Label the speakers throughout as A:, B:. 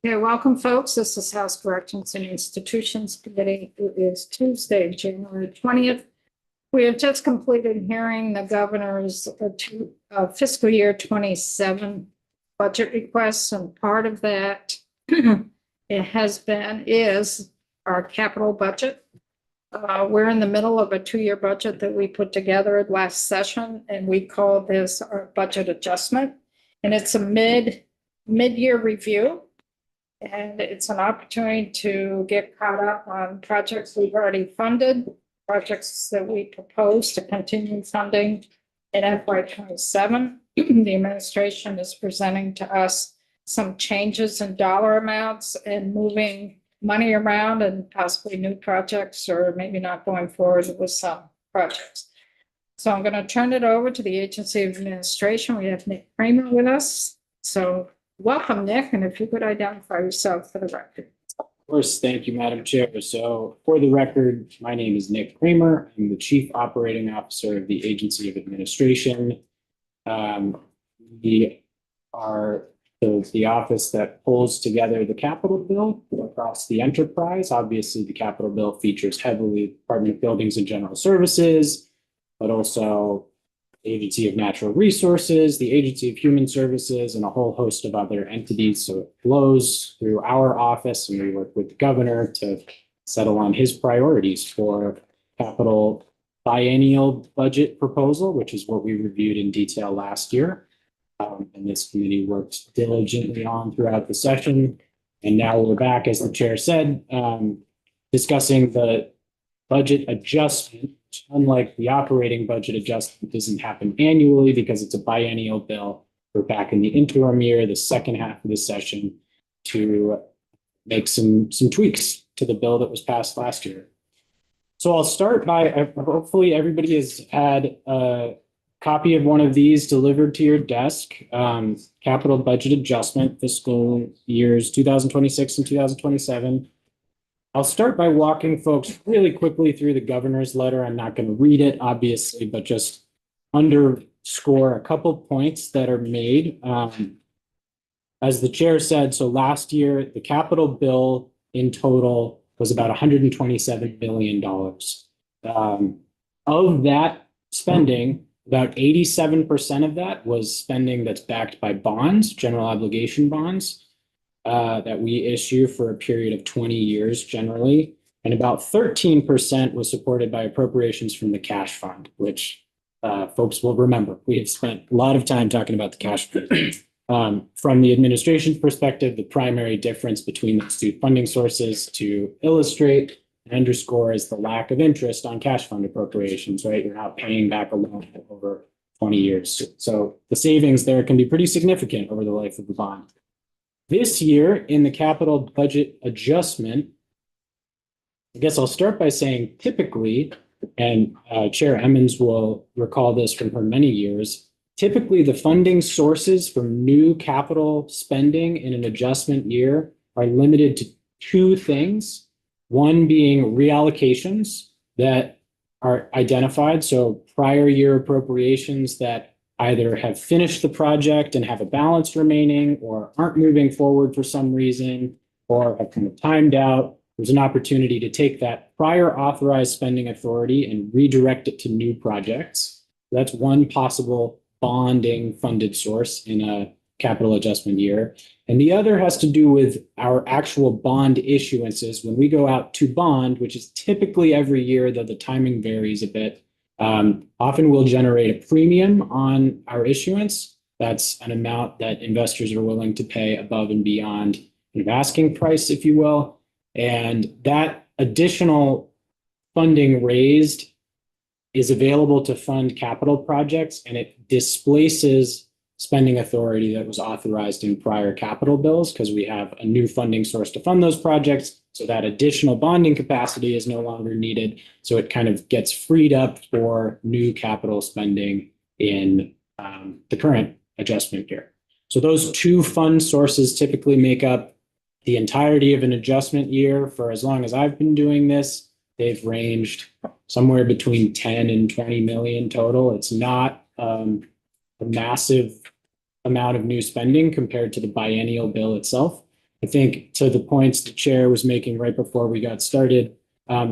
A: Okay, welcome, folks. This is House Corrections and Institutions Committee. It is Tuesday, January 20th. We have just completed hearing the governor's fiscal year 27 budget requests, and part of that is our capital budget. We're in the middle of a 2-year budget that we put together last session, and we call this our budget adjustment. And it's a mid-year review. And it's an opportunity to get caught up on projects we've already funded, projects that we propose to continue funding in FY27. The administration is presenting to us some changes in dollar amounts and moving money around and possibly new projects, or maybe not going forward with some projects. So I'm going to turn it over to the Agency of Administration. We have Nick Kramer with us. So welcome, Nick, and if you could identify yourself for the record.
B: Of course, thank you, Madam Chair. So for the record, my name is Nick Kramer. I'm the Chief Operating Officer of the Agency of Administration. We are the office that pulls together the capital bill across the enterprise. Obviously, the capital bill features heavily Department of Buildings and General Services, but also Agency of Natural Resources, the Agency of Human Services, and a whole host of other entities. So it flows through our office, and we work with the governor to settle on his priorities for capital biennial budget proposal, which is what we reviewed in detail last year. And this committee worked diligently on throughout the session. And now we're back, as the chair said, discussing the budget adjustment. Unlike the operating budget adjustment, doesn't happen annually because it's a biennial bill. We're back in the interim year, the second half of the session, to make some tweaks to the bill that was passed last year. So I'll start by, hopefully everybody has had a copy of one of these delivered to your desk. Capital budget adjustment, fiscal years 2026 and 2027. I'll start by walking folks really quickly through the governor's letter. I'm not going to read it, obviously, but just underscore a couple points that are made. As the chair said, so last year, the capital bill in total was about $127 billion. Of that spending, about 87% of that was spending that's backed by bonds, general obligation bonds. That we issue for a period of 20 years generally, and about 13% was supported by appropriations from the cash fund, which folks will remember. We have spent a lot of time talking about the cash fund. From the administration's perspective, the primary difference between those two funding sources, to illustrate and underscore, is the lack of interest on cash fund appropriations, right? You're not paying back a loan over 20 years. So the savings there can be pretty significant over the life of the bond. This year, in the capital budget adjustment, I guess I'll start by saying typically, and Chair Emmons will recall this from her many years, typically the funding sources for new capital spending in an adjustment year are limited to two things. One being reallocations that are identified, so prior year appropriations that either have finished the project and have a balance remaining, or aren't moving forward for some reason, or have kind of timed out. There's an opportunity to take that prior authorized spending authority and redirect it to new projects. That's one possible bonding funded source in a capital adjustment year. And the other has to do with our actual bond issuances. When we go out to bond, which is typically every year, though the timing varies a bit, often we'll generate a premium on our issuance. That's an amount that investors are willing to pay above and beyond an asking price, if you will. And that additional funding raised is available to fund capital projects, and it displaces spending authority that was authorized in prior capital bills, because we have a new funding source to fund those projects. So that additional bonding capacity is no longer needed. So it kind of gets freed up for new capital spending in the current adjustment year. So those two fund sources typically make up the entirety of an adjustment year. For as long as I've been doing this, they've ranged somewhere between 10 and 20 million total. It's not a massive amount of new spending compared to the biennial bill itself. I think to the points the chair was making right before we got started,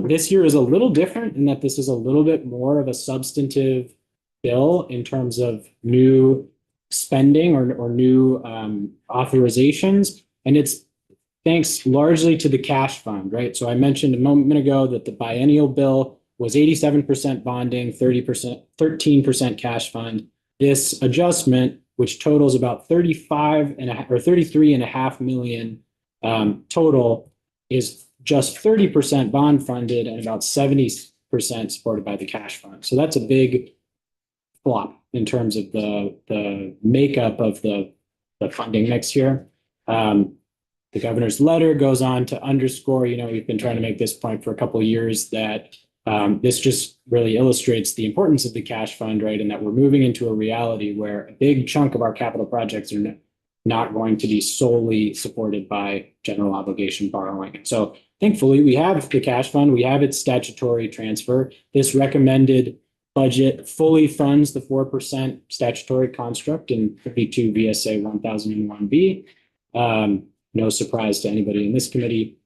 B: this year is a little different in that this is a little bit more of a substantive bill in terms of new spending or new authorizations. And it's thanks largely to the cash fund, right? So I mentioned a moment ago that the biennial bill was 87% bonding, 13% cash fund. This adjustment, which totals about 33.5 million total, is just 30% bond funded and about 70% supported by the cash fund. So that's a big flop in terms of the makeup of the funding mix here. The governor's letter goes on to underscore, we've been trying to make this point for a couple of years that this just really illustrates the importance of the cash fund, right? And that we're moving into a reality where a big chunk of our capital projects are not going to be solely supported by general obligation borrowing. So thankfully, we have the cash fund, we have its statutory transfer. This recommended budget fully funds the 4% statutory construct in 52 VSA 1001B. No surprise to anybody in this committee.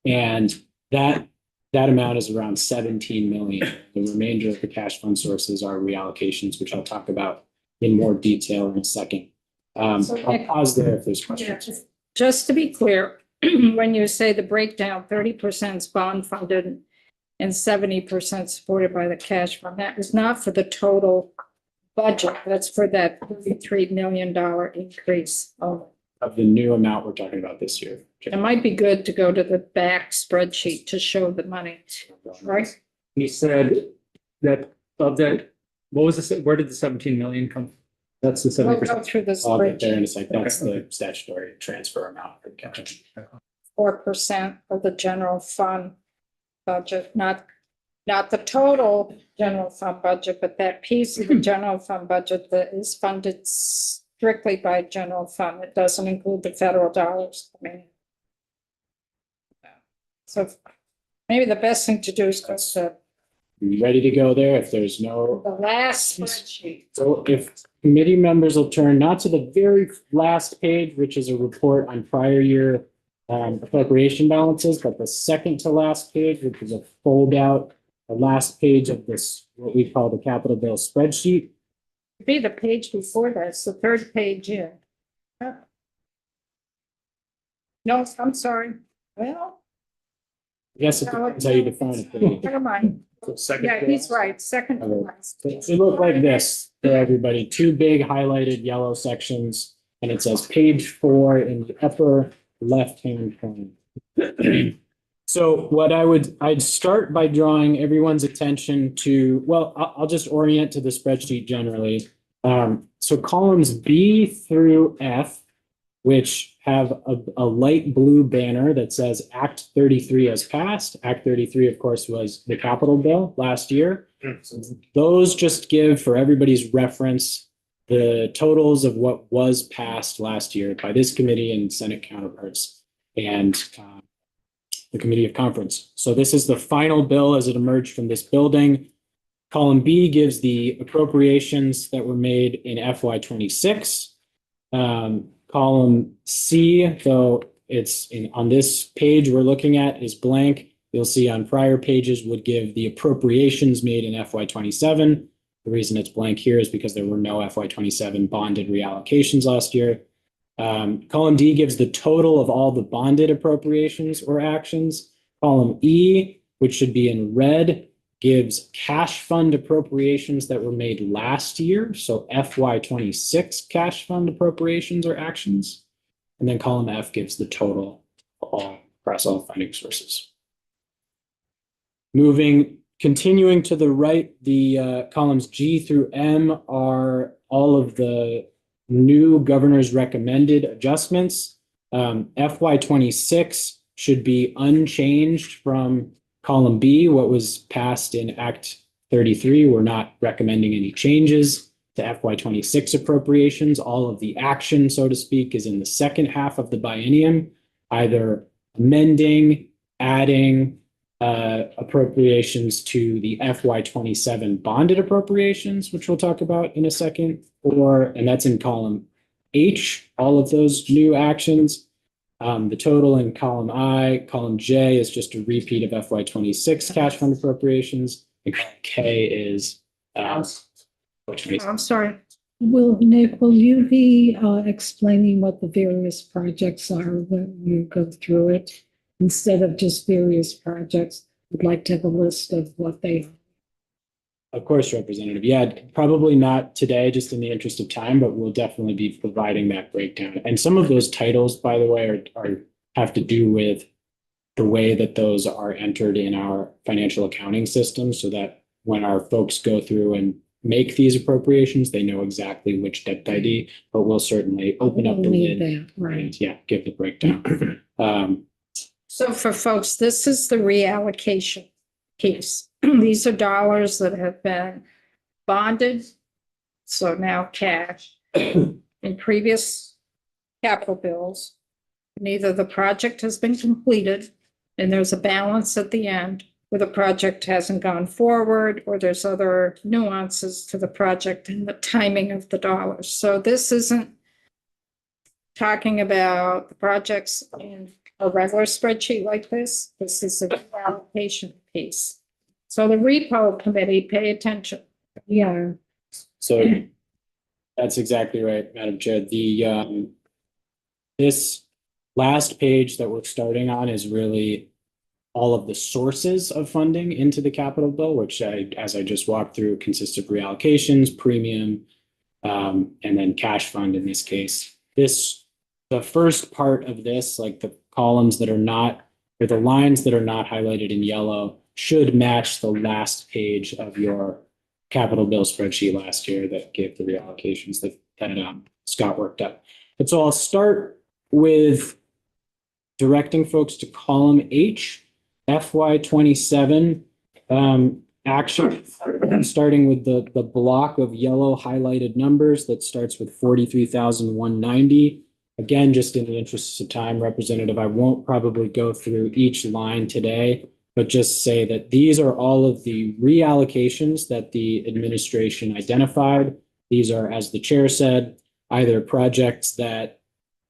B: And that amount is around 17 million. The remainder of the cash fund sources are reallocations, which I'll talk about in more detail in a second. I'll pause there if there's questions.
A: Just to be clear, when you say the breakdown, 30% is bond funded and 70% supported by the cash fund, that is not for the total budget. That's for that $33 million increase only.
B: Of the new amount we're talking about this year.
A: It might be good to go to the back spreadsheet to show the money, right?
C: He said that of that, what was the, where did the 17 million come from? That's the
A: We'll
C: 70%.
A: go through the
B: I'll get there in a
A: spreadsheet.
B: second. That's the statutory transfer amount for the cash.
A: 4% of the general fund budget, not the total general fund budget, but that piece of the general fund budget that is funded strictly by general fund. It doesn't include the federal dollars. So maybe the best thing to do is go to
B: You ready to go there if there's no?
A: the last spreadsheet.
B: So if committee members will turn not to the very last page, which is a report on prior year appropriation balances, but the second to last page, which is a fold out, the last page of this, what we call the capital bill spreadsheet.
A: Be the page before that, it's the third page in. No, I'm sorry. Well,
B: Yes, it depends how you define a page.
A: never mind.
C: Second.
A: Yeah, he's right, second to last.
B: It look like this for everybody, two big highlighted yellow sections, and it says page 4 in the upper left-hand corner. So what I'd start by drawing everyone's attention to, well, I'll just orient to the spreadsheet generally. So columns B through F, which have a light blue banner that says Act 33 has passed. Act 33, of course, was the capital bill last year. So those just give, for everybody's reference, the totals of what was passed last year by this committee and Senate counterparts and the Committee of Conference. So this is the final bill as it emerged from this building. Column B gives the appropriations that were made in FY26. Column C, though it's on this page we're looking at, is blank. You'll see on prior pages would give the appropriations made in FY27. The reason it's blank here is because there were no FY27 bonded reallocations last year. Column D gives the total of all the bonded appropriations or actions. Column E, which should be in red, gives cash fund appropriations that were made last year. So FY26 cash fund appropriations or actions. And then column F gives the total across all funding sources. Continuing to the right, the columns G through M are all of the new governor's recommended adjustments. FY26 should be unchanged from column B, what was passed in Act 33. We're not recommending any changes to FY26 appropriations. All of the action, so to speak, is in the second half of the biennium, either amending, adding appropriations to the FY27 bonded appropriations, which we'll talk about in a second, and that's in column H, all of those new actions. The total in column I, column J is just a repeat of FY 26 cash fund appropriations. And column K is
A: I'm sorry.
D: Nick, will you be explaining what the various projects are when you go through it? Instead of just various projects, I'd like to have a list of what they are.
B: Of course, Representative. Yeah, probably not today, just in the interest of time, but we'll definitely be providing that breakdown. And some of those titles, by the way, have to do with the way that those are entered in our financial accounting system, so that when our folks go through and make these appropriations, they know exactly which debt ID, but we'll certainly open up the
D: We'll need
B: lid
D: that, right?
B: and, yeah, give the breakdown.
A: So for folks, this is the reallocation piece. These are dollars that have been bonded, so now cash, in previous capital bills. Neither the project has been completed, and there's a balance at the end where the project hasn't gone forward, or there's other nuances to the project and the timing of the dollars. So this isn't talking about the projects in a regular spreadsheet like this. This is a reallocation piece. So the repo committee, pay attention.
D: Yeah,
B: So that's exactly right, Madam Chair. This last page that we're starting on is really all of the sources of funding into the capital bill, which as I just walked through, consists of reallocations, premium, and then cash fund in this case. The first part of this, like the columns that are not, or the lines that are not highlighted in yellow, should match the last page of your capital bill spreadsheet last year that gave the reallocations that Scott worked up. And so I'll start with directing folks to column H, FY 27 action, starting with the block of yellow highlighted numbers that starts with 43,190. Again, just in the interest of time, Representative, I won't probably go through each line today, but just say that these are all of the reallocations that the administration identified. These are, as the chair said, either projects that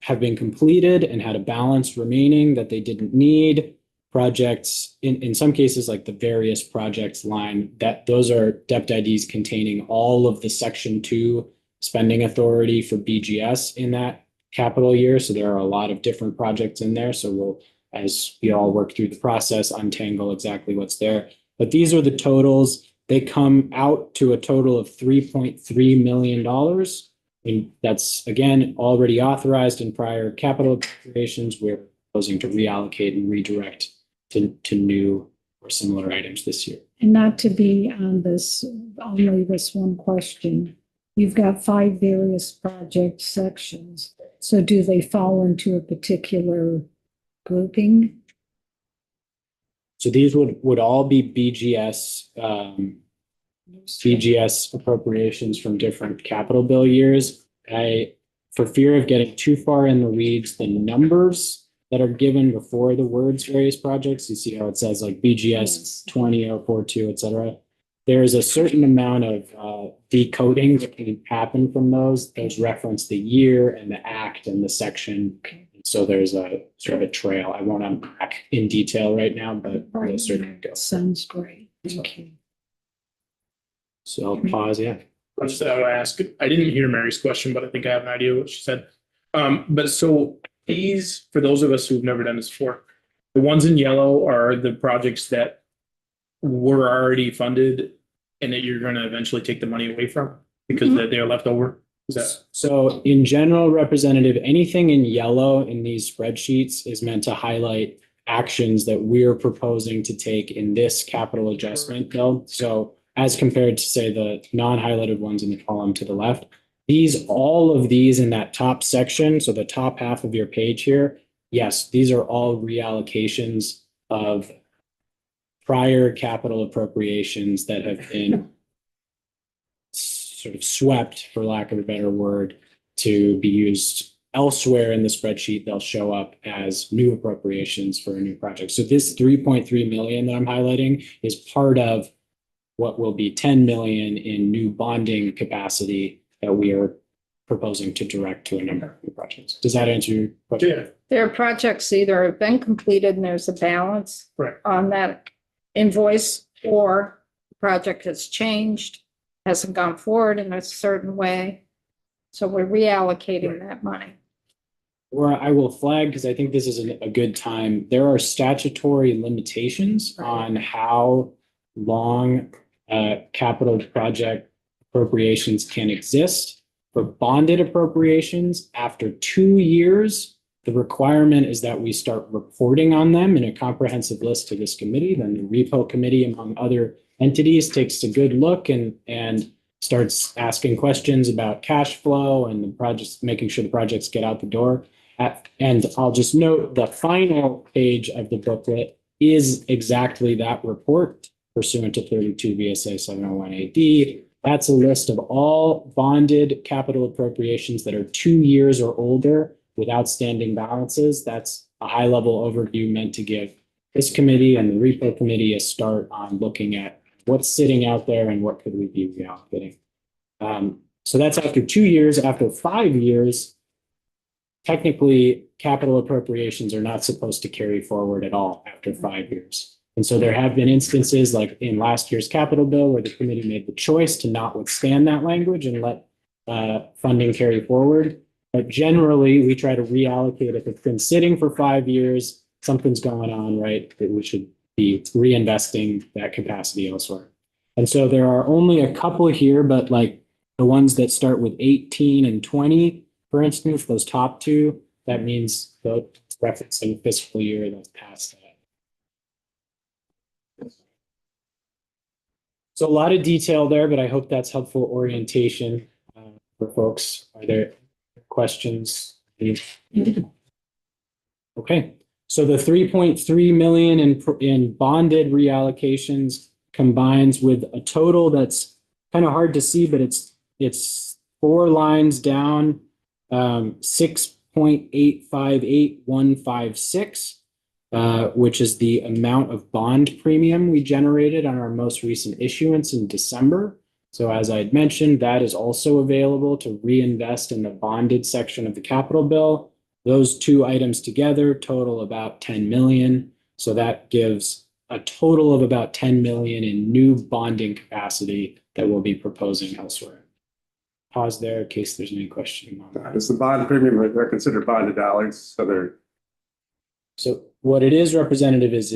B: have been completed and had a balance remaining that they didn't need, projects, in some cases, like the various projects line, that those are debt IDs containing all of the Section 2 spending authority for BGS in that capital year. So there are a lot of different projects in there. So we'll, as we all work through the process, untangle exactly what's there. But these are the totals. They come out to a total of $3.3 million. And that's, again, already authorized in prior capital appropriations. We're proposing to reallocate and redirect to new or similar items this year.
D: and not to be on this, only this one question. You've got 5 various project sections. So do they fall into a particular grouping?
B: So these would all be BGS appropriations from different capital bill years. For fear of getting too far in the weeds, the numbers that are given before the words various projects, you see how it says like BGS 20042, et cetera. There's a certain amount of decoding that can happen from those. Those reference the year and the act and the section. So there's a sort of a trail. I won't unpack in detail right now, but we'll certainly go.
D: Sounds great. Thank you.
B: So I'll pause, yeah.
E: I just thought I'd ask, I didn't hear Mary's question, but I think I have an idea what she said. But so these, for those of us who've never done this before, the ones in yellow are the projects that were already funded and that you're going to eventually take the money away from because they're left over. Is that?
B: So in general, Representative, anything in yellow in these spreadsheets is meant to highlight actions that we're proposing to take in this capital adjustment bill. So as compared to, say, the non-highlighted ones in the column to the left, all of these in that top section, so the top half of your page here, yes, these are all reallocations of prior capital appropriations that have been sort of swept, for lack of a better word, to be used elsewhere in the spreadsheet. They'll show up as new appropriations for a new project. So this 3.3 million that I'm highlighting is part of what will be 10 million in new bonding capacity that we are proposing to direct to a number of new projects. Does that answer your question?
E: Yeah,
A: There are projects either have been completed and there's a balance
E: right.
A: on that invoice, or the project has changed, hasn't gone forward in a certain way. So we're reallocating that money.
B: Or I will flag, because I think this is a good time, there are statutory limitations on how long capital project appropriations can exist. For bonded appropriations, after 2 years, the requirement is that we start reporting on them in a comprehensive list to this committee. Then the repo committee, among other entities, takes a good look and starts asking questions about cash flow and the projects, making sure the projects get out the door. And I'll just note the final page of the booklet is exactly that report pursuant to 32 VSA 701 AD. That's a list of all bonded capital appropriations that are 2 years or older with outstanding balances. That's a high-level overview meant to give this committee and the repo committee a start on looking at what's sitting out there and what could we be reallocating. So that's after 2 years. After 5 years, technically, capital appropriations are not supposed to carry forward at all after 5 years. And so there have been instances like in last year's capital bill where the committee made the choice to not withstand that language and let funding carry forward. But generally, we try to reallocate. If it's been sitting for 5 years, something's going on, right? That we should be reinvesting that capacity elsewhere. And so there are only a couple here, but like the ones that start with 18 and 20, for instance, those top two, that means the referencing fiscal year that's past that. So a lot of detail there, but I hope that's helpful orientation for folks. Are there questions? Okay, so the 3.3 million in bonded reallocations combines with a total that's kind of hard to see, but it's 4 lines down, 6.858156. Which is the amount of bond premium we generated on our most recent issuance in December. So as I had mentioned, that is also available to reinvest in the bonded section of the capital bill. Those two items together total about 10 million. So that gives a total of about 10 million in new bonding capacity that we'll be proposing elsewhere. Pause there in case there's any question on that.
F: It's the bond premium, they're considered bonded dollars, so they're.
B: So what it is, Representative, is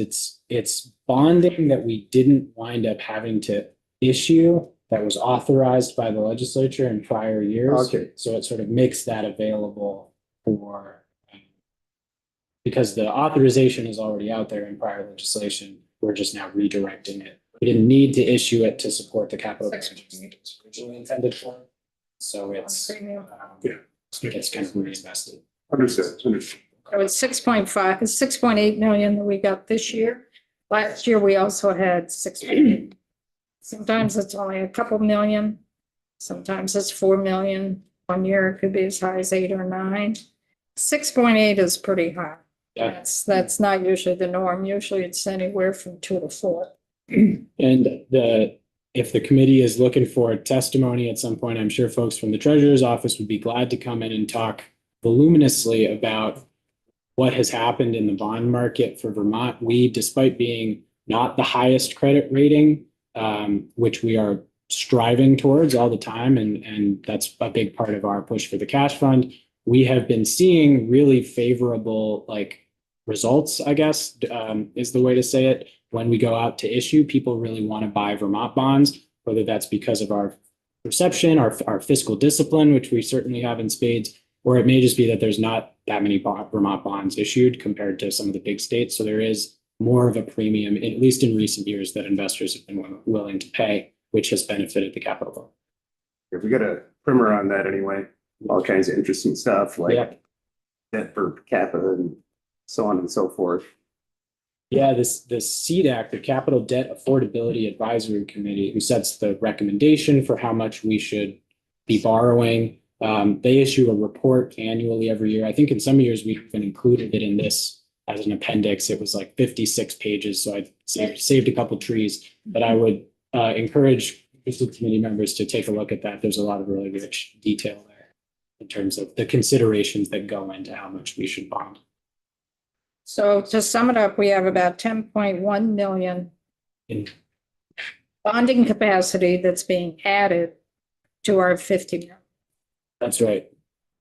B: it's bonding that we didn't wind up having to issue that was authorized by the legislature in prior years.
F: Okay.
B: So it sort of makes that available for, because the authorization is already out there in prior legislation, we're just now redirecting it. We didn't need to issue it to support the capital projects that it was originally intended for. So it's
A: Premium.
B: it's kind of reinvested.
F: Understood.
A: It was 6.5, it's 6.8 million that we got this year. Last year, we also had 6.8. Sometimes it's only a couple million. Sometimes it's 4 million. 1 year it could be as high as 8 or 9. 6.8 is pretty high.
B: Yeah.
A: That's not usually the norm. Usually it's anywhere from 2 to 4.
B: And if the committee is looking for testimony at some point, I'm sure folks from the treasurer's office would be glad to come in and talk voluminously about what has happened in the bond market for Vermont. We, despite being not the highest credit rating, which we are striving towards all the time, and that's a big part of our push for the cash fund, we have been seeing really favorable results, I guess, is the way to say it. When we go out to issue, people really want to buy Vermont bonds, whether that's because of our perception, our fiscal discipline, which we certainly have in spades, or it may just be that there's not that many Vermont bonds issued compared to some of the big states. So there is more of a premium, at least in recent years, that investors have been willing to pay, which has benefited the capital bill.
F: If we got a primer on that anyway, all kinds of interesting stuff like
B: Yeah.
F: debt per capita and so on and so forth.
B: Yeah, this CDAC, the Capital Debt Affordability Advisory Committee, who sets the recommendation for how much we should be borrowing. They issue a report annually every year. I think in some years we've been included it in this as an appendix. It was like 56 pages, so I saved a couple trees. But I would encourage interested committee members to take a look at that. There's a lot of really rich detail there. in terms of the considerations that go into how much we should bond.
A: So to sum it up, we have about 10.1 million
B: In-
A: bonding capacity that's being added to our 50 million.
B: That's right,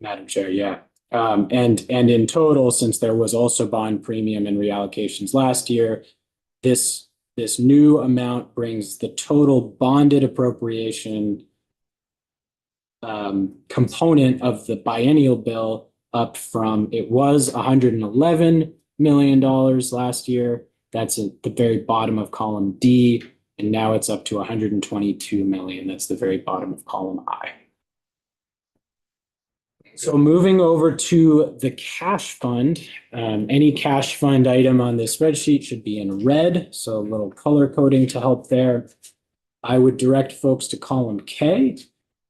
B: Madam Chair, yeah. And in total, since there was also bond premium and reallocations last year, this new amount brings the total bonded appropriation component of the biennial bill up from, it was $111 million last year. That's at the very bottom of column D, and now it's up to 122 million. That's the very bottom of column I. So moving over to the cash fund, any cash fund item on this spreadsheet should be in red, so a little color coding to help there. I would direct folks to column K,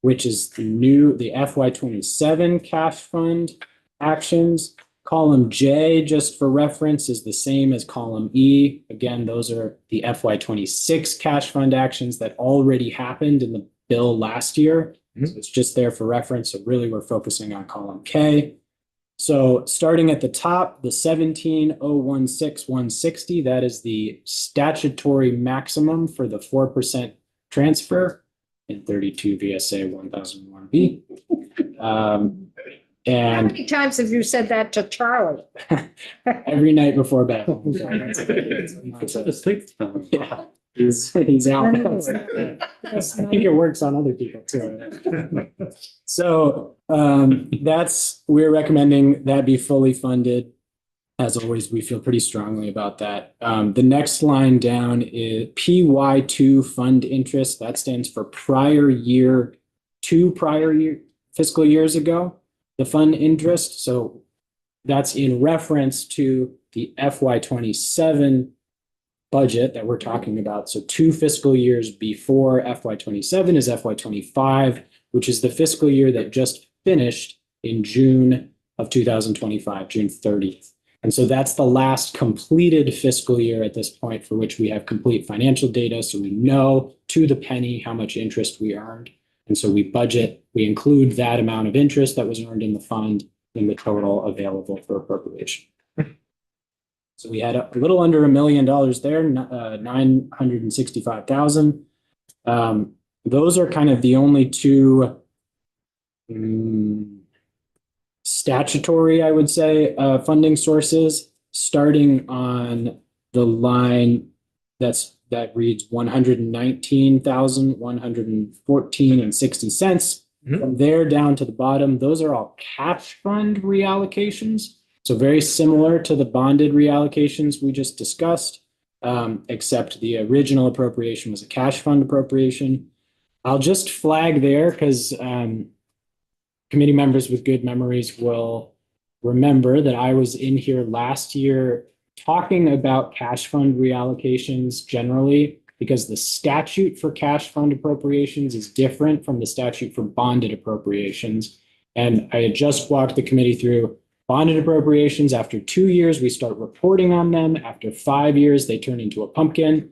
B: which is the FY27 cash fund actions. Column J, just for reference, is the same as column E. Again, those are the FY26 cash fund actions that already happened in the bill last year. So it's just there for reference. So really, we're focusing on column K. So starting at the top, the 17,016,160, that is the statutory maximum for the 4% transfer in 32 VSA 1001B.
A: How
B: And
A: many times have you said that to Charlie?
B: every night before bed. Yeah, he's out. I think it works on other people too. So we're recommending that be fully funded. As always, we feel pretty strongly about that. The next line down is PY2 fund interest. That stands for prior year, 2 prior year fiscal years ago, the fund interest. So that's in reference to the FY27 budget that we're talking about. So 2 fiscal years before FY27 is FY25, which is the fiscal year that just finished in June of 2025, June 30th. And so that's the last completed fiscal year at this point for which we have complete financial data. So we know to the penny how much interest we earned. And so we include that amount of interest that was earned in the fund in the total available for appropriation. So we had a little under $1 million there, 965,000. Those are kind of the only two statutory, I would say, funding sources, starting on the line that reads 119,114.60. From there down to the bottom, those are all cash fund reallocations. So very similar to the bonded reallocations we just discussed, except the original appropriation was a cash fund appropriation. I'll just flag there because committee members with good memories will remember that I was in here last year talking about cash fund reallocations generally, because the statute for cash fund appropriations is different from the statute for bonded appropriations. And I had just walked the committee through bonded appropriations. After 2 years, we start reporting on them. After 5 years, they turn into a pumpkin.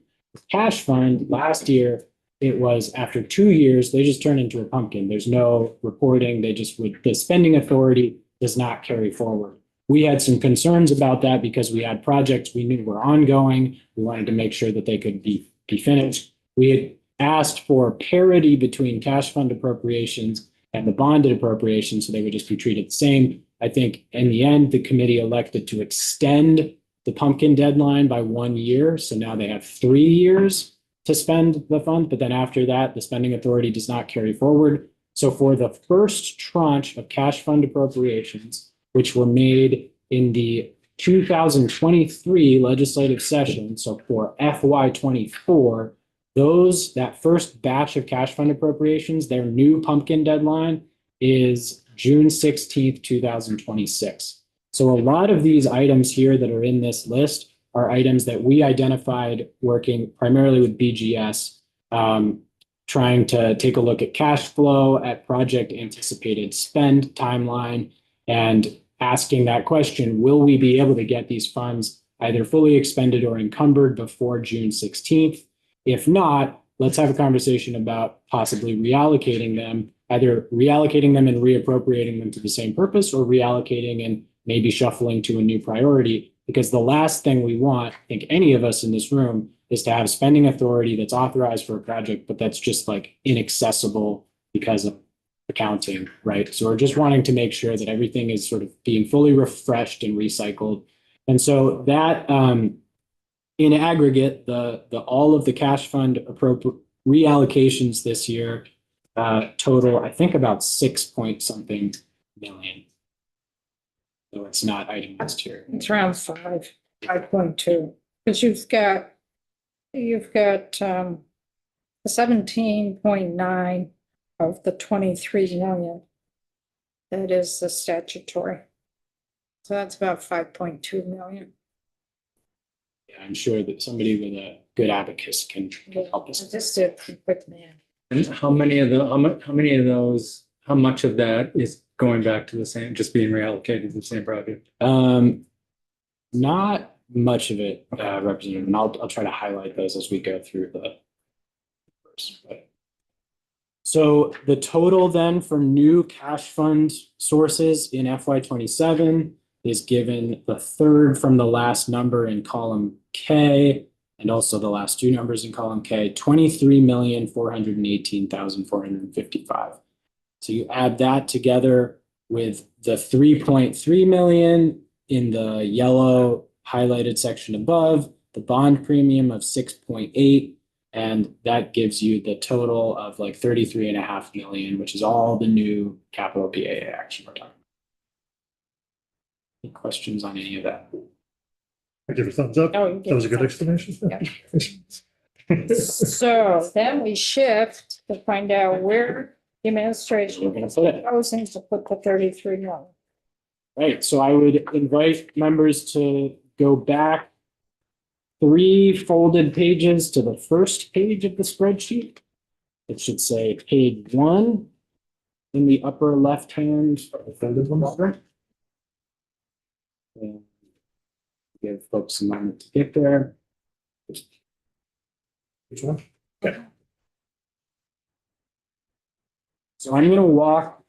B: Cash fund, last year, it was after 2 years, they just turn into a pumpkin. There's no reporting. The spending authority does not carry forward. We had some concerns about that because we had projects we knew were ongoing. We wanted to make sure that they could be finished. We had asked for parity between cash fund appropriations and the bonded appropriations, so they would just be treated the same. I think in the end, the committee elected to extend the pumpkin deadline by 1 year. So now they have 3 years to spend the fund, but then after that, the spending authority does not carry forward. So for the first tranche of cash fund appropriations, which were made in the 2023 legislative session, so for FY24, that first batch of cash fund appropriations, their new pumpkin deadline is June 16th, 2026. So a lot of these items here that are in this list are items that we identified working primarily with BGS, trying to take a look at cash flow, at project anticipated spend timeline, and asking that question, will we be able to get these funds either fully expended or encumbered before June 16th? If not, let's have a conversation about possibly reallocating them either reallocating them and reappropriating them to the same purpose or reallocating and maybe shuffling to a new priority. Because the last thing we want, I think any of us in this room, is to have spending authority that's authorized for a project, but that's just like inaccessible because of accounting, right? So we're just wanting to make sure that everything is sort of being fully refreshed and recycled. And so that in aggregate, the all of the cash fund appropriate reallocations this year total, I think, about 6 point something million. So it's not itemized here.
A: It's around 5.2, because you've got 17.9 of the 23 million. That is the statutory. So that's about 5.2 million.
B: Yeah, I'm sure that somebody with a good abacus can help
A: I
B: us.
A: just did a quick man.
C: And how many of those, how much of that is going back to the same, just being reallocated to the same project?
B: Not much of it represented, and I'll try to highlight those as we go through the. So the total then for new cash fund sources in FY 27 is given the third from the last number in column K, and also the last two numbers in column K, 23,418,455. So you add that together with the 3.3 million in the yellow highlighted section above, the bond premium of 6.8, and that gives you the total of like 33.5 million, which is all the new capital PAA action we're talking about. Any questions on any of that?
G: I give a thumbs up.
A: Oh, you
G: That was a good
A: get
G: explanation.
A: it. So then we shift to find out where the administration
B: We're gonna
A: is
B: put it.
A: proposing to put the 33 million.
B: Right, so I would invite members to go back 3 folded pages to the first page of the spreadsheet. It should say page 1 in the upper left-hand quadrant. And give folks a moment to get there.
G: Which one?
B: So I'm gonna walk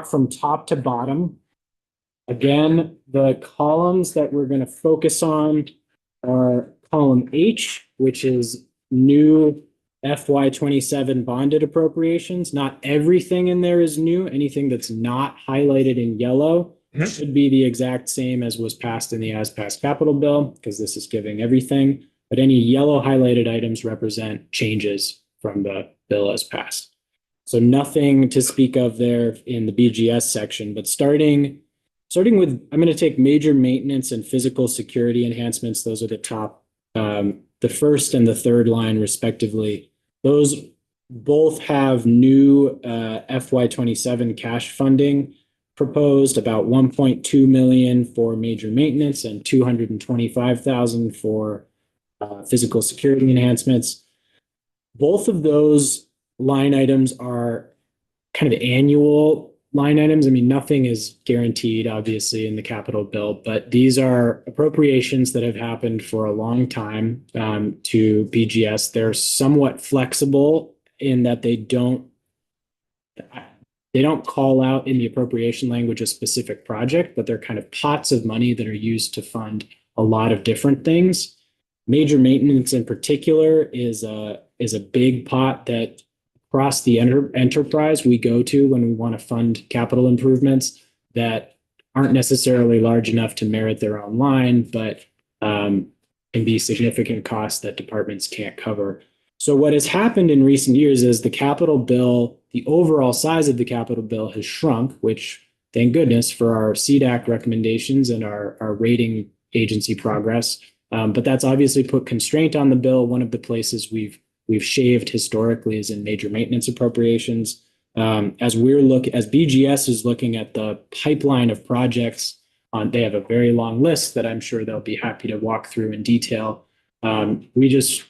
B: from top to bottom. Again, the columns that we're gonna focus on are column H, which is new FY 27 bonded appropriations. Not everything in there is new. Anything that's not highlighted in yellow should be the exact same as was passed in the as-passed capital bill, because this is giving everything. But any yellow highlighted items represent changes from the bill as passed. So nothing to speak of there in the BGS section, but starting with, I'm going to take major maintenance and physical security enhancements. Those are the top, the first and the third line respectively. Those both have new FY 27 cash funding proposed, about 1.2 million for major maintenance and 225,000 for physical security enhancements. Both of those line items are kind of annual line items. I mean, nothing is guaranteed, obviously, in the capital bill, but these are appropriations that have happened for a long time to BGS. They're somewhat flexible in that they don't call out in the appropriation language a specific project, but they're kind of pots of money that are used to fund a lot of different things. Major maintenance in particular is a big pot that across the enterprise we go to when we want to fund capital improvements that aren't necessarily large enough to merit their own line, but can be significant costs that departments can't cover. So what has happened in recent years is the capital bill, the overall size of the capital bill has shrunk, which thank goodness for our CDAC recommendations and our rating agency progress. But that's obviously put constraint on the bill. One of the places we've shaved historically is in major maintenance appropriations. As BGS is looking at the pipeline of projects, they have a very long list that I'm sure they'll be happy to walk through in detail. We just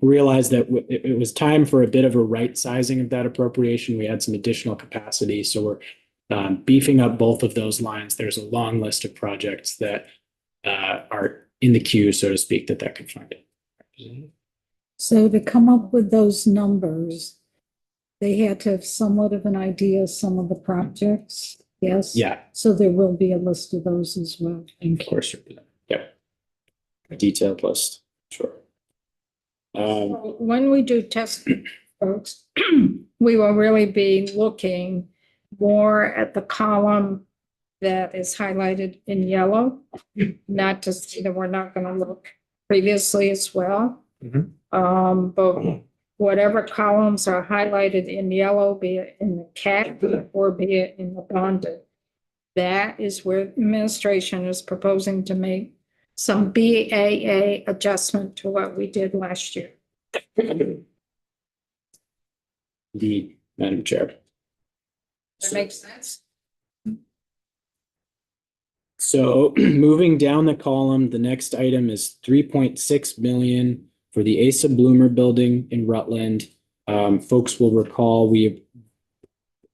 B: realized that it was time for a bit of a right sizing of that appropriation. We had some additional capacity, so we're beefing up both of those lines. There's a long list of projects that are in the queue, so to speak, that could fund it.
D: So to come up with those numbers, they had to have somewhat of an idea of some of the projects, yes?
B: Yeah,
D: So there will be a list of those as well. Thank
B: of
D: you.
B: course. Yep. A detailed list, sure.
A: When we do test, folks, we will really be looking more at the column that is highlighted in yellow, not to say that we're not going to look previously as well.
E: Mhm.
A: But whatever columns are highlighted in yellow, be it in the cap or be it in the bonded, that is where administration is proposing to make some BAA adjustment to what we did last year.
B: Indeed, Madam Chair.
A: That makes sense?
B: So moving down the column, the next item is 3.6 million for the Asa Bloomer Building in Rutland. Folks will recall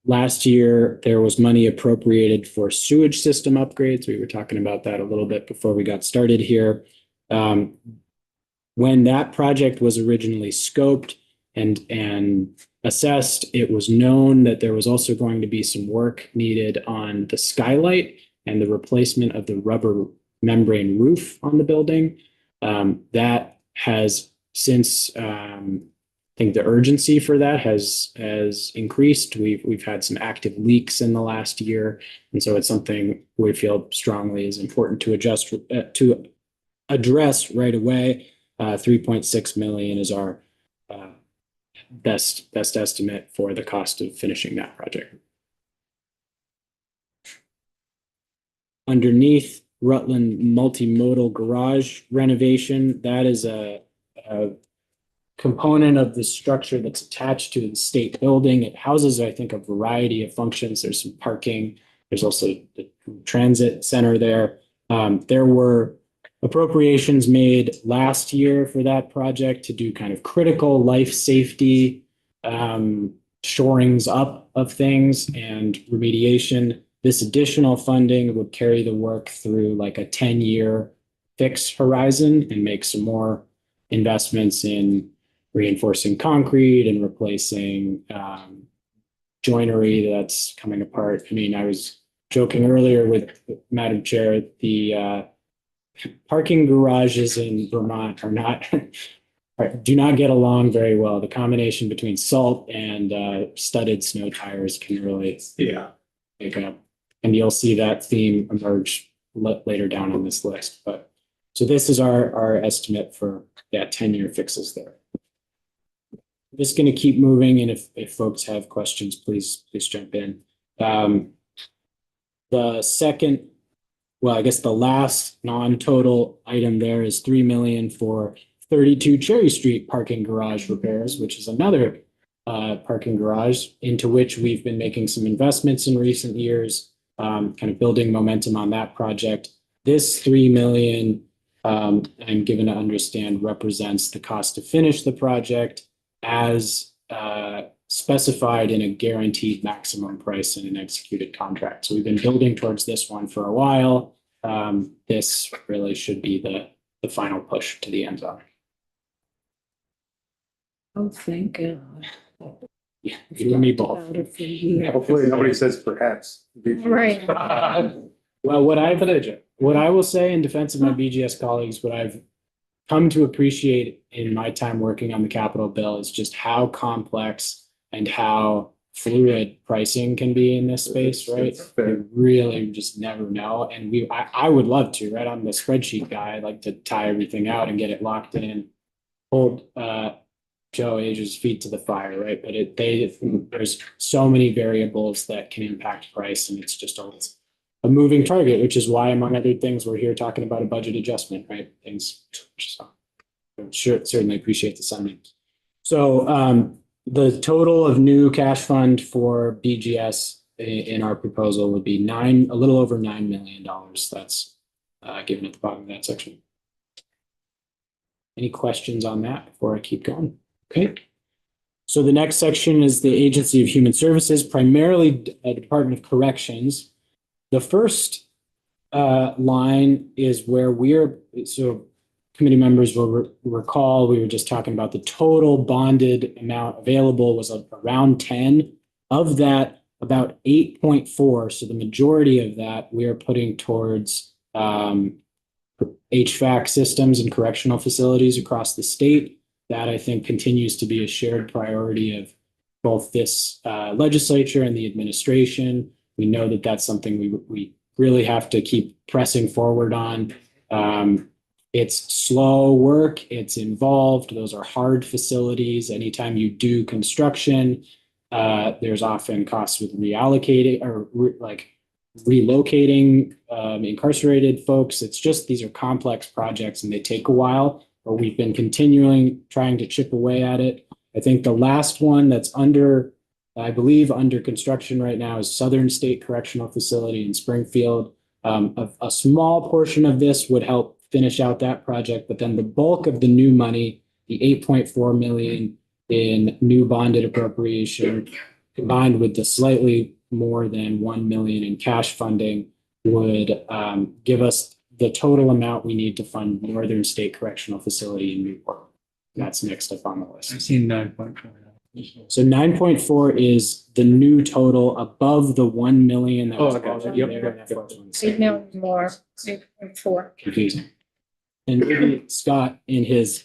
B: last year there was money appropriated for sewage system upgrades. We were talking about that a little bit before we got started here. When that project was originally scoped and assessed, it was known that there was also going to be some work needed on the skylight and the replacement of the rubber membrane roof on the building. That has since, I think the urgency for that has increased. We've had some active leaks in the last year. And so it's something we feel strongly is important to address right away. 3.6 million is our best estimate for the cost of finishing that project. Underneath Rutland Multimodal Garage renovation, that is a component of the structure that's attached to the state building. It houses, I think, a variety of functions. There's some parking. There's also the transit center there. There were appropriations made last year for that project to do kind of critical life safety shorings up of things and remediation. This additional funding would carry the work through like a 10-year fix horizon and make some more investments in reinforcing concrete and replacing joinery that's coming apart. I mean, I was joking earlier with Madam Chair, the parking garages in Vermont are not do not get along very well. The combination between salt and studded snow tires can really make up. And you'll see that theme emerge later down on this list. But so this is our estimate for 10-year fixes there. I'm just going to keep moving, and if folks have questions, please jump in. The second, well, I guess the last non-total item there is 3 million for 32 Cherry Street parking garage repairs, which is another parking garage into which we've been making some investments in recent years, kind of building momentum on that project. This 3 million, I'm given to understand, represents the cost to finish the project as specified in a guaranteed maximum price in an executed contract. So we've been building towards this one for a while. This really should be the final push to the end zone.
D: Oh, thank God.
B: Yeah, you and me both.
D: About it for years.
F: Hopefully nobody says perhaps.
A: Right.
B: Well, what I will say in defense of my BGS colleagues, what I've come to appreciate in my time working on the capital bill is just how complex and how fluid pricing can be in this space, right? You really just never know. And I would love to, right? I'm the spreadsheet guy. I like to tie everything out and get it locked in, hold Joe Age's feet to the fire, right? But there's so many variables that can impact price, and it's just always a moving target, which is why, among other things, we're here talking about a budget adjustment, right? Things, so certainly appreciate the sentiment. So the total of new cash fund for BGS in our proposal would be a little over $9 million. That's given at the bottom of that section. Any questions on that before I keep going? Okay. So the next section is the Agency of Human Services, primarily Department of Corrections. The first line is where we're committee members will recall, we were just talking about the total bonded amount available was around 10. Of that, about 8.4, so the majority of that we are putting towards HVAC systems and correctional facilities across the state. That I think continues to be a shared priority of both this legislature and the administration. We know that that's something we really have to keep pressing forward on. It's slow work, it's involved, those are hard facilities. Anytime you do construction, there's often costs with reallocating or relocating incarcerated folks. It's just, these are complex projects and they take a while, but we've been continuing trying to chip away at it. I think the last one that's I believe under construction right now is Southern State Correctional Facility in Springfield. A small portion of this would help finish out that project, but then the bulk of the new money, the 8.4 million in new bonded appropriation, combined with the slightly more than 1 million in cash funding, would give us the total amount we need to fund Northern State Correctional Facility in Newport. That's next up on the
C: I've
B: list.
C: seen 9.4.
B: So 9.4 is the new total above the 1 million that was
C: Oh, I got you.
B: budgeted
C: Yep,
B: there in
C: yep,
B: FY
C: yep.
B: 26.
A: 8 million more, 8.4.
B: Confusing. And maybe Scott in his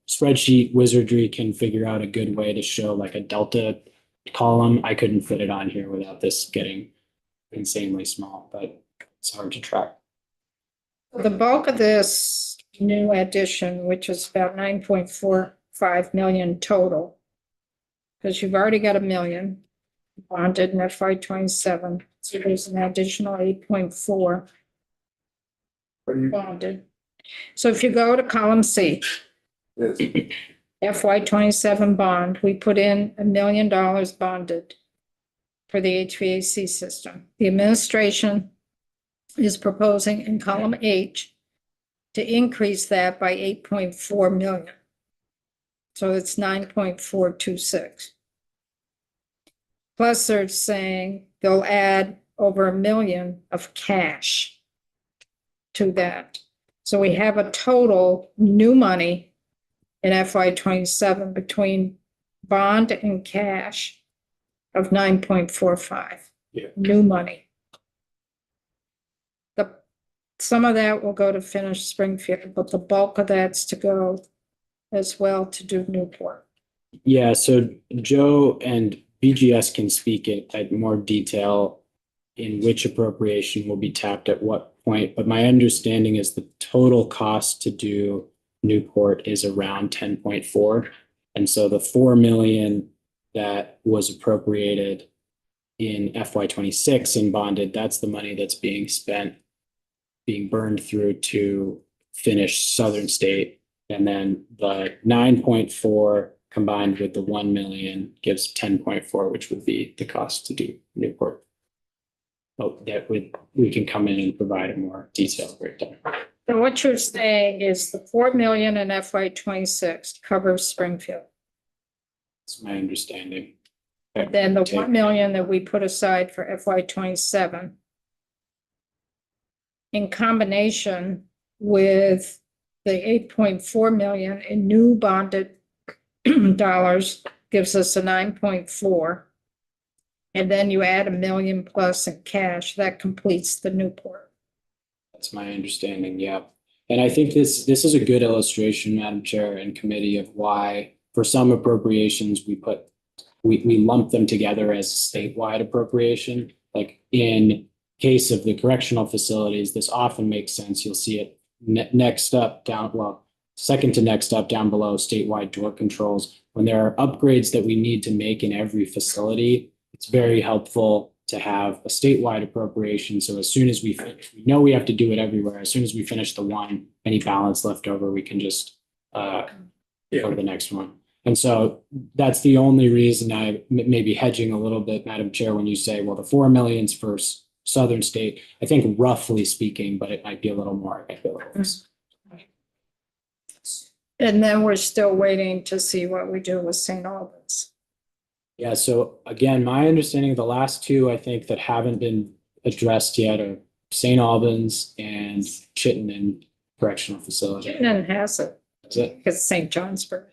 B: spreadsheet wizardry can figure out a good way to show like a delta column. I couldn't fit it on here without this getting insanely small, but it's hard to track.
A: The bulk of this new addition, which is about 9.45 million total, because you've already got 1 million bonded in FY 27, so there's an additional 8.4
F: What do you,
A: bonded. So if you go to column C,
F: yes,
A: FY 27 bond, we put in $1 million bonded for the HVAC system. The administration is proposing in column H to increase that by 8.4 million. So it's 9.426. Plus they're saying they'll add over 1 million of cash to that. So we have a total new money in FY 27 between bond and cash of 9.45.
B: Yeah.
A: New money. Some of that will go to finish Springfield, but the bulk of that's to go as well to do Newport.
B: Yeah, so Joe and BGS can speak at more detail in which appropriation will be tapped at what point, but my understanding is the total cost to do Newport is around 10.4. And so the 4 million that was appropriated in FY 26 and bonded, that's the money that's being spent, being burned through to finish Southern State. And then the 9.4 combined with the 1 million gives 10.4, which would be the cost to do Newport. Oh, we can come in and provide a more detailed breakdown.
A: So what you're saying is the 4 million in FY 26 covers Springfield.
B: That's my understanding.
A: Then the 1 million that we put aside for FY 27 in combination with the 8.4 million in new bonded dollars gives us a 9.4. And then you add 1 million plus in cash, that completes the Newport.
B: That's my understanding, yeah. And I think this is a good illustration, Madam Chair and committee, of why for some appropriations we lump them together as a statewide appropriation. Like in case of the correctional facilities, this often makes sense. You'll see it next up down, well, second to next up down below, statewide door controls. When there are upgrades that we need to make in every facility, it's very helpful to have a statewide appropriation. So as soon as we know we have to do it everywhere, as soon as we finish the one, any balance left over, we can just go to the next one. And so that's the only reason I may be hedging a little bit, Madam Chair, when you say, well, the 4 million's for Southern State. I think roughly speaking, but it might be a little more.
A: And then we're still waiting to see what we do with St. Albans.
B: Yeah, so again, my understanding of the last two, I think that haven't been addressed yet are St. Albans and Chittenden. correctional facility.
A: Chittenden has it,
B: Is it?
A: because St. Johnsburg.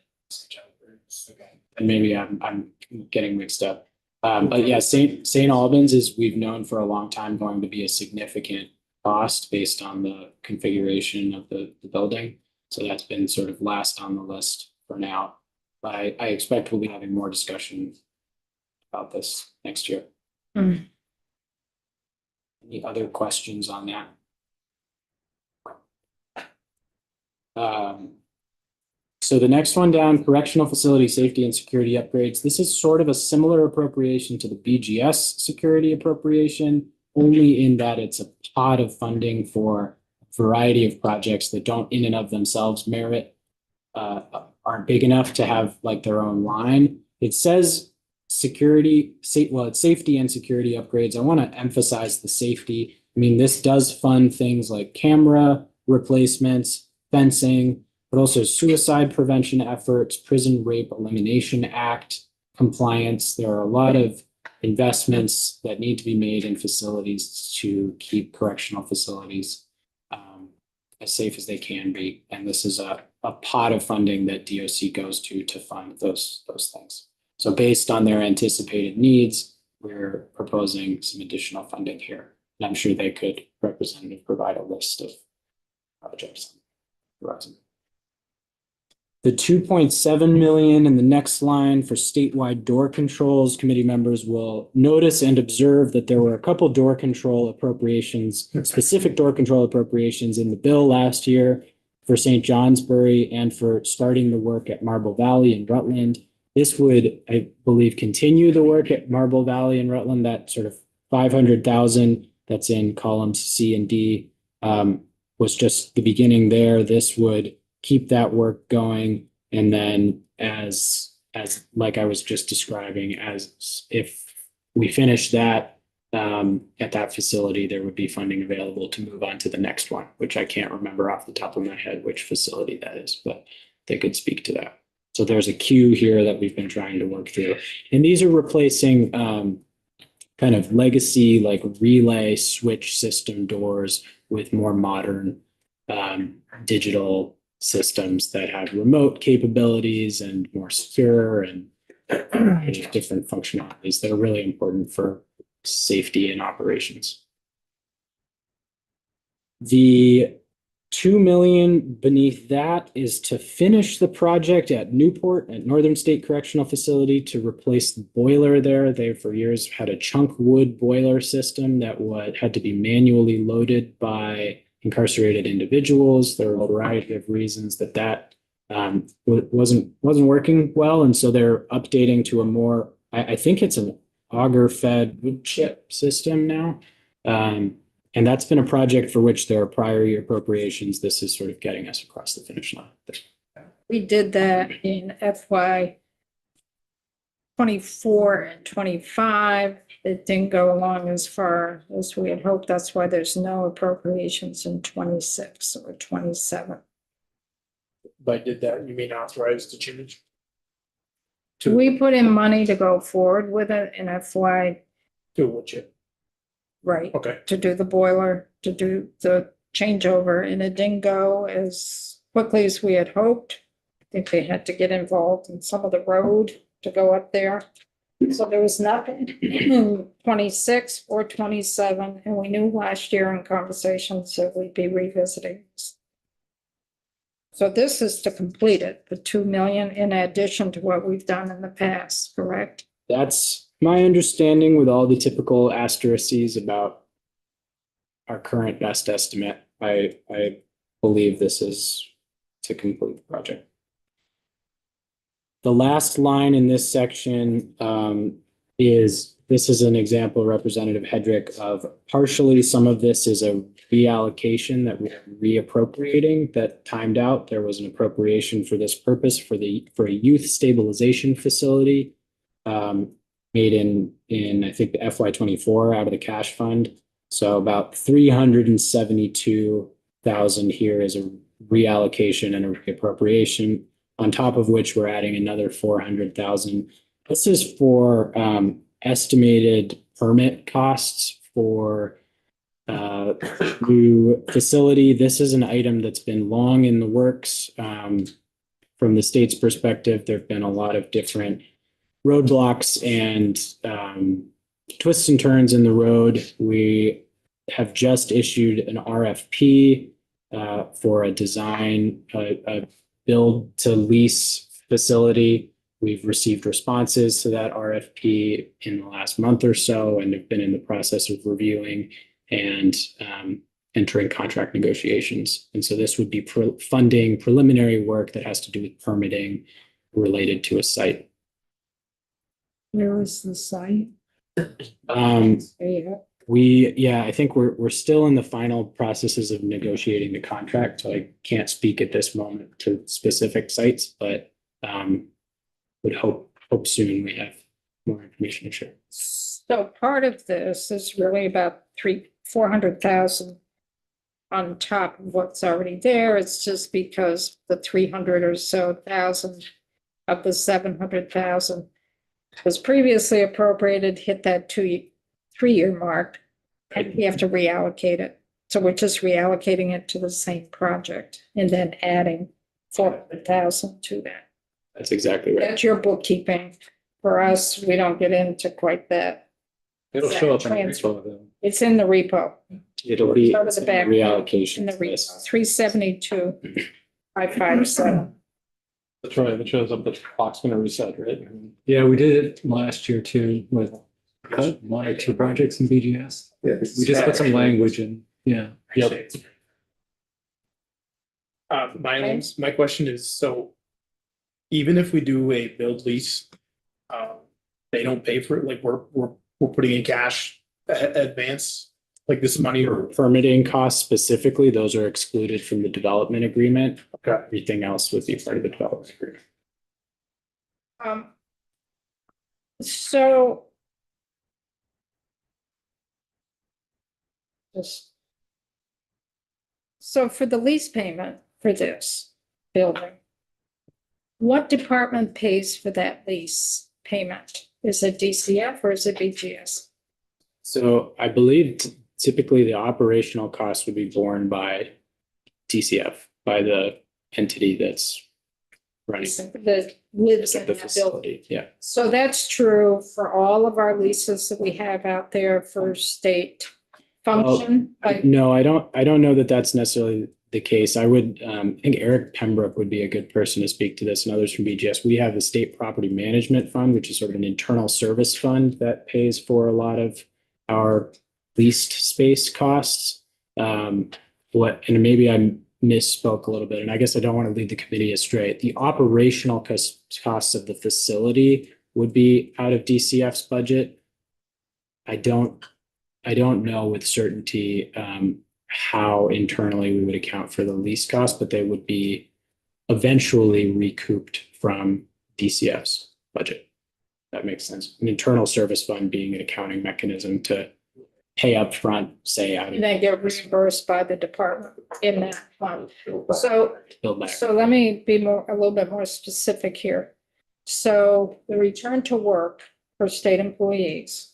B: Okay. And maybe I'm getting mixed up. But yeah, St. Albans is, we've known for a long time, going to be a significant cost based on the configuration of the building. So that's been sort of last on the list for now. But I expect we'll be having more discussion about this next year.
A: Hmm.
B: Any other questions on that? So the next one down, correctional facility safety and security upgrades. This is sort of a similar appropriation to the BGS security appropriation, only in that it's a pot of funding for a variety of projects that don't in and of themselves merit, aren't big enough to have like their own line. It says security, it's safety and security upgrades. I want to emphasize the safety. I mean, this does fund things like camera replacements, fencing, but also suicide prevention efforts, Prison Rape Elimination Act compliance. There are a lot of investments that need to be made in facilities to keep correctional facilities as safe as they can be. And this is a pot of funding that DOC goes to fund those things. So based on their anticipated needs, we're proposing some additional funding here. And I'm sure they could, representative, provide a list of projects. The 2.7 million in the next line for statewide door controls, committee members will notice and observe that there were a couple door control appropriations, specific door control appropriations in the bill last year for St. Johnsbury and for starting the work at Marble Valley and Rutland. This would, I believe, continue the work at Marble Valley and Rutland. That sort of 500,000 that's in columns C and D was just the beginning there. This would keep that work going. And then as like I was just describing, as if we finish that at that facility, there would be funding available to move on to the next one, which I can't remember off the top of my head which facility that is, but they could speak to that. So there's a queue here that we've been trying to work through. And these are replacing kind of legacy like relay switch system doors with more modern digital systems that have remote capabilities and more secure and different functionalities that are really important for safety and operations. The 2 million beneath that is to finish the project at Newport at Northern State Correctional Facility to replace the boiler there. They for years had a chunk wood boiler system that had to be manually loaded by incarcerated individuals. There are a variety of reasons that wasn't working well, and so they're updating to a more, I think it's an auger-fed wood chip system now, and that's been a project for which there are prior year appropriations. This is sort of getting us across the finish line.
A: We did that in FY 24 and 25. It didn't go along as far as we had hoped. That's why there's no appropriations in 26 or 27.
E: By did that, you mean authorized to change?
A: We put in money to go forward with it in FY,
E: To which it,
A: right,
E: okay.
A: to do the boiler, to do the changeover, and it didn't go as quickly as we had hoped. I think they had to get involved in some of the road to go up there. So there was nothing in 26 or 27, and we knew last year in conversations that we'd be revisiting this. So this is to complete it, the 2 million in addition to what we've done in the past, correct?
B: That's my understanding with all the typical asterisks about our current best estimate. I believe this is to complete the project. The last line in this section this is an example, Representative Hedrick, of partially some of this is a reallocation that we're reappropriating that timed out. There was an appropriation for this purpose for a youth stabilization facility made in I think the FY24 out of the cash fund. So about 372,000 here is a reallocation and a reappropriation, on top of which we're adding another 400,000. This is for estimated permit costs for new facility. This is an item that's been long in the works. From the state's perspective, there've been a lot of different roadblocks and twists and turns in the road. We have just issued an RFP for a design, a build to lease facility. We've received responses to that RFP in the last month or so, and have been in the process of reviewing and entering contract negotiations. And so this would be funding preliminary work that has to do with permitting related to a site.
D: Where is the site?
B: I think we're still in the final processes of negotiating the contract, so I can't speak at this moment to specific sites, but would hope soon we have more information to share.
A: So part of this is really about 400,000 on top of what's already there. It's just because the 300 or so thousand of the 700,000 was previously appropriated, hit that 3-year mark, and we have to reallocate it. So we're just reallocating it to the same project and then adding 400,000 to that.
B: That's exactly right.
A: That's your bookkeeping. For us, we don't get into quite that.
C: It'll show up in the
A: Transfer.
C: repo though.
A: It's in the repo.
B: It'll be
A: Go to the back. In
B: reallocation
A: the repo,
B: list.
A: 372, 557.
G: That's right, it shows up, the clock's gonna reset, right?
C: Yeah, we did it last year too with 1 or 2 projects in BGS.
F: Yeah.
C: We just put some language in, yeah.
E: Yep. My question is, so even if we do a build lease, they don't pay for it, like we're putting in cash advance, like this money
B: For
E: or?
B: permitting costs specifically, those are excluded from the development agreement.
E: Okay.
B: Everything else would be part of the development agreement.
A: So. So for the lease payment for this building, what department pays for that lease payment? Is it DCF or is it BGS?
B: So I believe typically the operational cost would be borne by DCF, by the entity that's running
A: That lives in
B: the
A: that building.
B: facility. Yeah.
A: So that's true for all of our leases that we have out there for state function. Like,
B: No, I don't know that that's necessarily the case. I would, I think Eric Pembroke would be a good person to speak to this, and others from BGS. We have the State Property Management Fund, which is sort of an internal service fund that pays for a lot of our leased space costs. And maybe I misspoke a little bit, and I guess I don't want to lead the committee astray. The operational costs of the facility would be out of DCF's budget. I don't know with certainty how internally we would account for the lease costs, but they would be eventually recouped from DCF's budget. That makes sense. An internal service fund being an accounting mechanism to pay upfront, say out
A: and
B: of
A: then get reimbursed by the department in that fund. So
B: build back.
A: So let me be a little bit more specific here. So the return to work for state employees,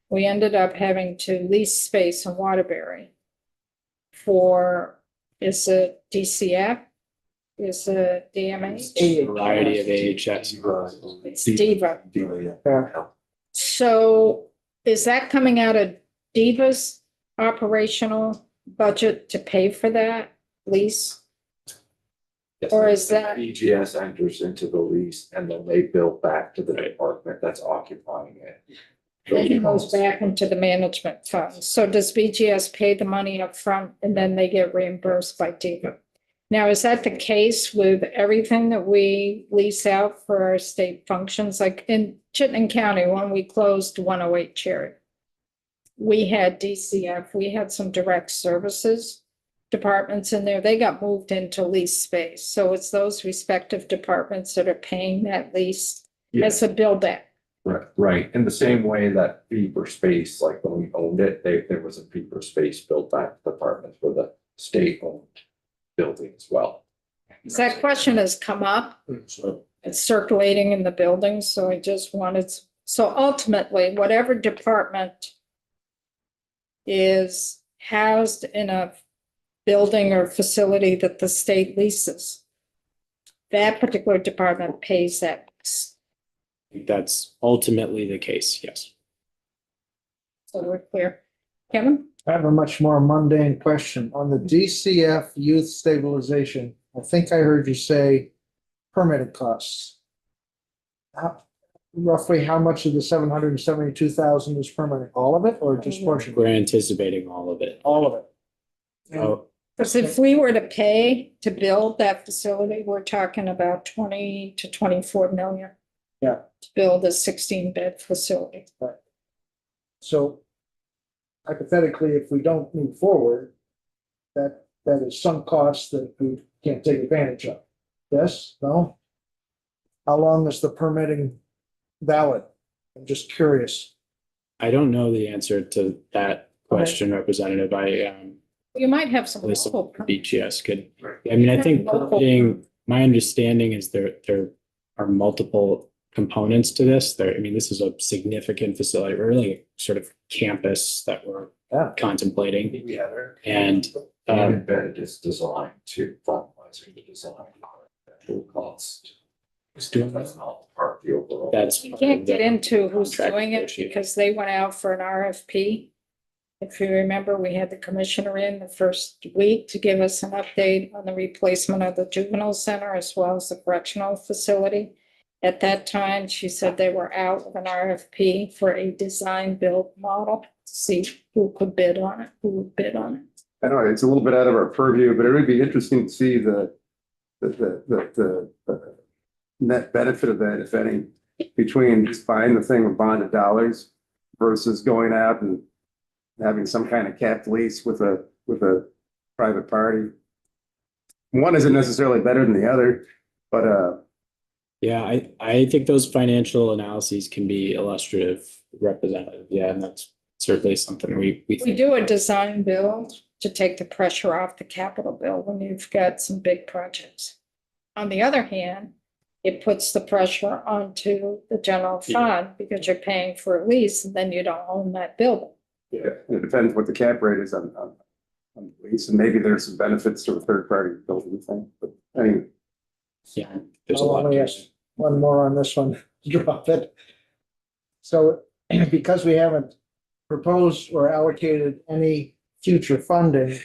A: we ended up having to lease space in Waterbury for, is it DCF? Is it DMA?
B: A variety of AHS.
A: It's DEVA. So is that coming out of DEVA's operational budget to pay for that lease? Or is that-
H: BGS enters into the lease and then they bill back to the department that's occupying it.
A: Then it goes back into the management fund. So does BGS pay the money up front and then they get reimbursed by DEVA? Now, is that the case with everything that we lease out for our state functions? Like in Chittenden County, when we closed 108 Cherry, we had DCF, we had some direct services departments in there. They got moved into lease space. So it's those respective departments that are paying that lease as a build out.
H: Right. In the same way that fee for space, like when we owned it, there was a fee for space built back department for the state owned building as well.
A: That question has come up. It's circulating in the building, so I just wanted, so ultimately, whatever department is housed in a building or facility that the state leases, that particular department pays that.
B: That's ultimately the case, yes.
A: So we're clear. Kevin?
I: I have a much more mundane question. On the DCF youth stabilization, I think I heard you say permitted costs. Roughly how much of the 772,000 is permanent? All of it or just portion?
B: We're anticipating all of it.
I: All of it.
B: Oh,
A: Because if we were to pay to build that facility, we're talking about 20 to 24 million.
I: Yeah.
A: To build a 16-bed facility.
I: So hypothetically, if we don't move forward, that is some cost that we can't take advantage of. Yes, no? How long is the permitting valid? I'm just curious.
B: I don't know the answer to that question, Representative.
A: You might have some
B: Lisa
A: local.
B: BGS could, I mean, I think permitting, my understanding is there are multiple components to this. There, I mean, this is a significant facility, really sort of campus that we're
I: Yeah.
B: contemplating.
H: Yeah, they're.
B: And
H: Embedded is designed to formalize the design. Actual cost.
C: Who's doing that?
H: That's not part of the overall.
B: that's.
A: You can't get into who's
B: Contract
A: doing it
B: negotiation.
A: because they went out for an RFP. If you remember, we had the commissioner in the first week to give us an update on the replacement of the juvenile center as well as the correctional facility. At that time, she said they were out with an RFP for a design build model to see who could bid on it, who would bid on it.
F: I know it's a little bit out of our purview, but it would be interesting to see the net benefit of that, if any, between just buying the thing with bonded dollars versus going out and having some kind of capped lease with a private party. One isn't necessarily better than the other, but
B: Yeah, I think those financial analyses can be illustrative, representative. Yeah, and that's certainly something we
A: We do a design build to take the pressure off the capital bill when you've got some big projects. On the other hand, it puts the pressure onto the general fund because you're paying for a lease and then you don't own that building.
F: yeah, it depends what the cap rate is on the lease, and maybe there's some benefits to a third party building thing, but anyway.
B: Yeah, there's a
I: I'll
B: lot.
I: only ask one more on this one, drop it. So because we haven't proposed or allocated any future funding,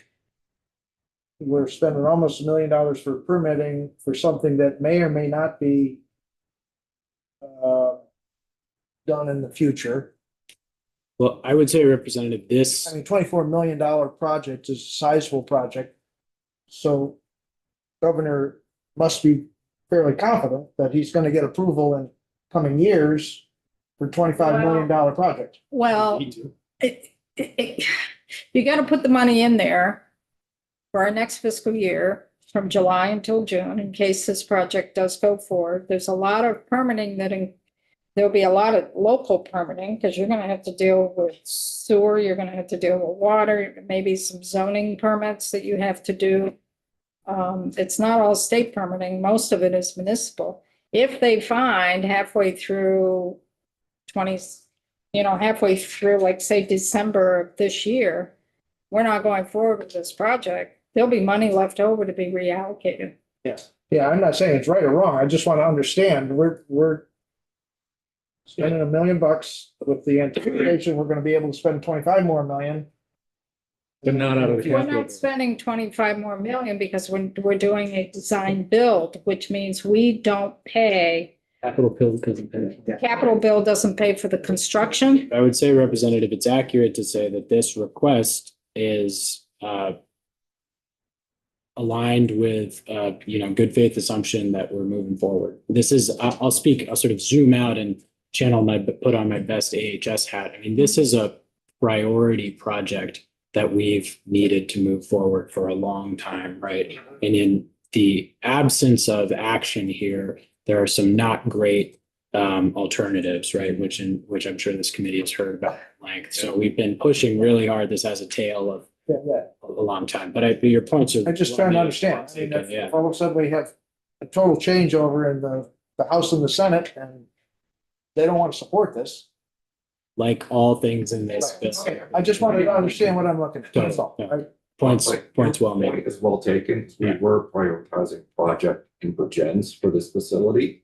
I: we're spending almost $1 million for permitting for something that may or may not be done in the future.
B: Well, I would say, Representative, this.
I: I mean, $24 million project is a sizable project. So governor must be fairly confident that he's going to get approval in coming years for $25 million project.
A: Well, you gotta put the money in there for our next fiscal year from July until June, in case this project does go forward. There's a lot of permitting there'll be a lot of local permitting, because you're gonna have to deal with sewer, you're gonna have to deal with water, maybe some zoning permits that you have to do. It's not all state permitting, most of it is municipal. If they find halfway through halfway through, like, say, December of this year, we're not going forward with this project, there'll be money left over to be reallocated.
I: Yeah, I'm not saying it's right or wrong. I just want to understand, we're spending $1 million with the anticipation we're going to be able to spend 25 more million.
C: But not out of the
A: We're
C: capital.
A: not spending 25 more million because we're doing a design build, which means we don't pay,
C: Capital bill doesn't pay.
A: capital bill doesn't pay for the construction.
B: I would say, Representative, it's accurate to say that this request is aligned with good faith assumption that we're moving forward. This is, I'll sort of zoom out and put on my best AHS hat. I mean, this is a priority project that we've needed to move forward for a long time, right? And in the absence of action here, there are some not great alternatives, right? Which I'm sure this committee has heard about at length. So we've been pushing really hard. This has a tail of
I: Yeah.
B: a long time, but your points are.
I: I'm just trying to understand. I mean,
B: Yeah.
I: if all of a sudden we have a total changeover in the House and the Senate and they don't want to support this,
B: like all things in this.
I: Okay, I just wanted to understand what I'm looking at, that's all.
B: Yeah. Points well made.
H: Point is well taken. We
B: Yeah.
H: were prioritizing project infogens for this facility.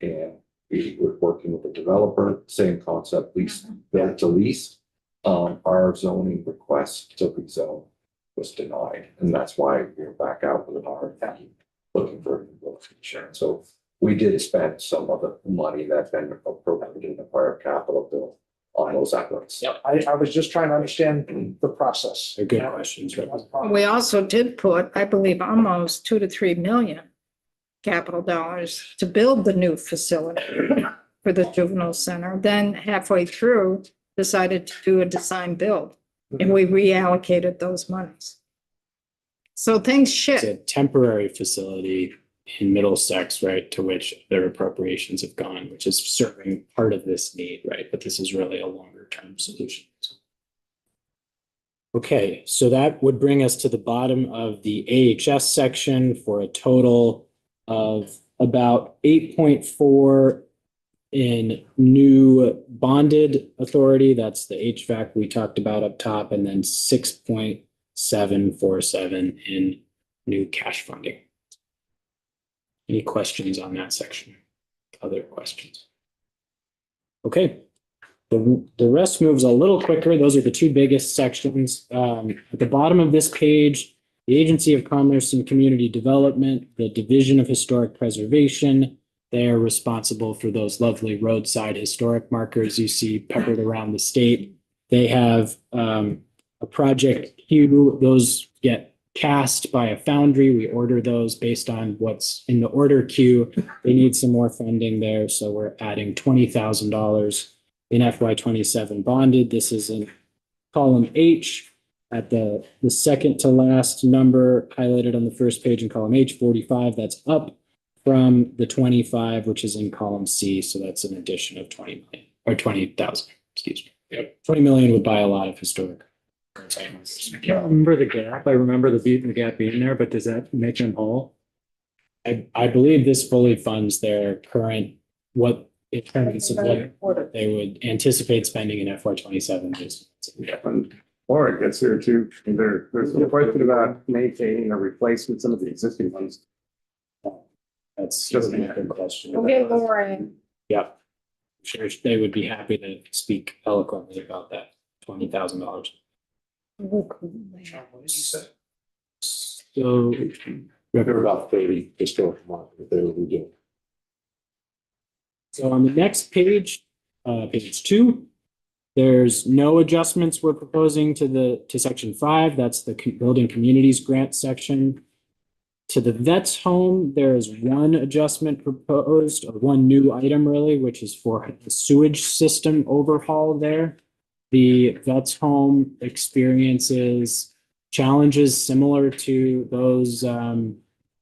H: And we were working with the developer, same concept, lease, build to lease. Our zoning request to rezone was denied, and that's why we're back out with an RFP looking for a new location. So we did spend some of the money that's been appropriated in the prior capital bill on those efforts.
B: Yep.
I: I was just trying to understand the process.
B: They're good questions, right?
A: We also did put, I believe, almost 2 to 3 million capital dollars to build the new facility for the juvenile center. Then halfway through, decided to do a design build, and we reallocated those monies. So things
B: It's
A: shift.
B: a temporary facility in Middlesex, right, to which their appropriations have gone, which is serving part of this need, right? But this is really a longer term solution. Okay, so that would bring us to the bottom of the AHS section for a total of about 8.4 in new bonded authority. That's the HVAC we talked about up top, and then 6.747 in new cash funding. Any questions on that section? Other questions? Okay. The rest moves a little quicker. Those are the two biggest sections. At the bottom of this page, the Agency of Commerce and Community Development, the Division of Historic Preservation, they are responsible for those lovely roadside historic markers you see peppered around the state. They have a project queue. Those get cast by a foundry. We order those based on what's in the order queue. They need some more funding there, so we're adding $20,000 in FY27 bonded. This is in column H at the second to last number highlighted on the first page in column H, 45. That's up from the 25, which is in column C. So that's an addition of 20 million or 20,000, excuse me. Yep. 20 million would buy a lot of historic.
C: I can't remember the gap. I remember the gap being there, but does that make them whole?
B: I believe this fully funds their current, what in terms of what they would anticipate spending in FY27.
F: Or it gets there too. There's a question about maintaining or replacing some of the existing ones.
B: That's just a good question.
A: We'll get Laura.
B: Yep. Sure, they would be happy to speak eloquently about that $20,000. So
G: There were about 30 historic markers that they were redoing.
B: So on the next page, page 2, there's no adjustments we're proposing to section 5. That's the building communities grant section. To the vet's home, there is one adjustment proposed, or one new item really, which is for the sewage system overhaul there. The vet's home experiences challenges similar to those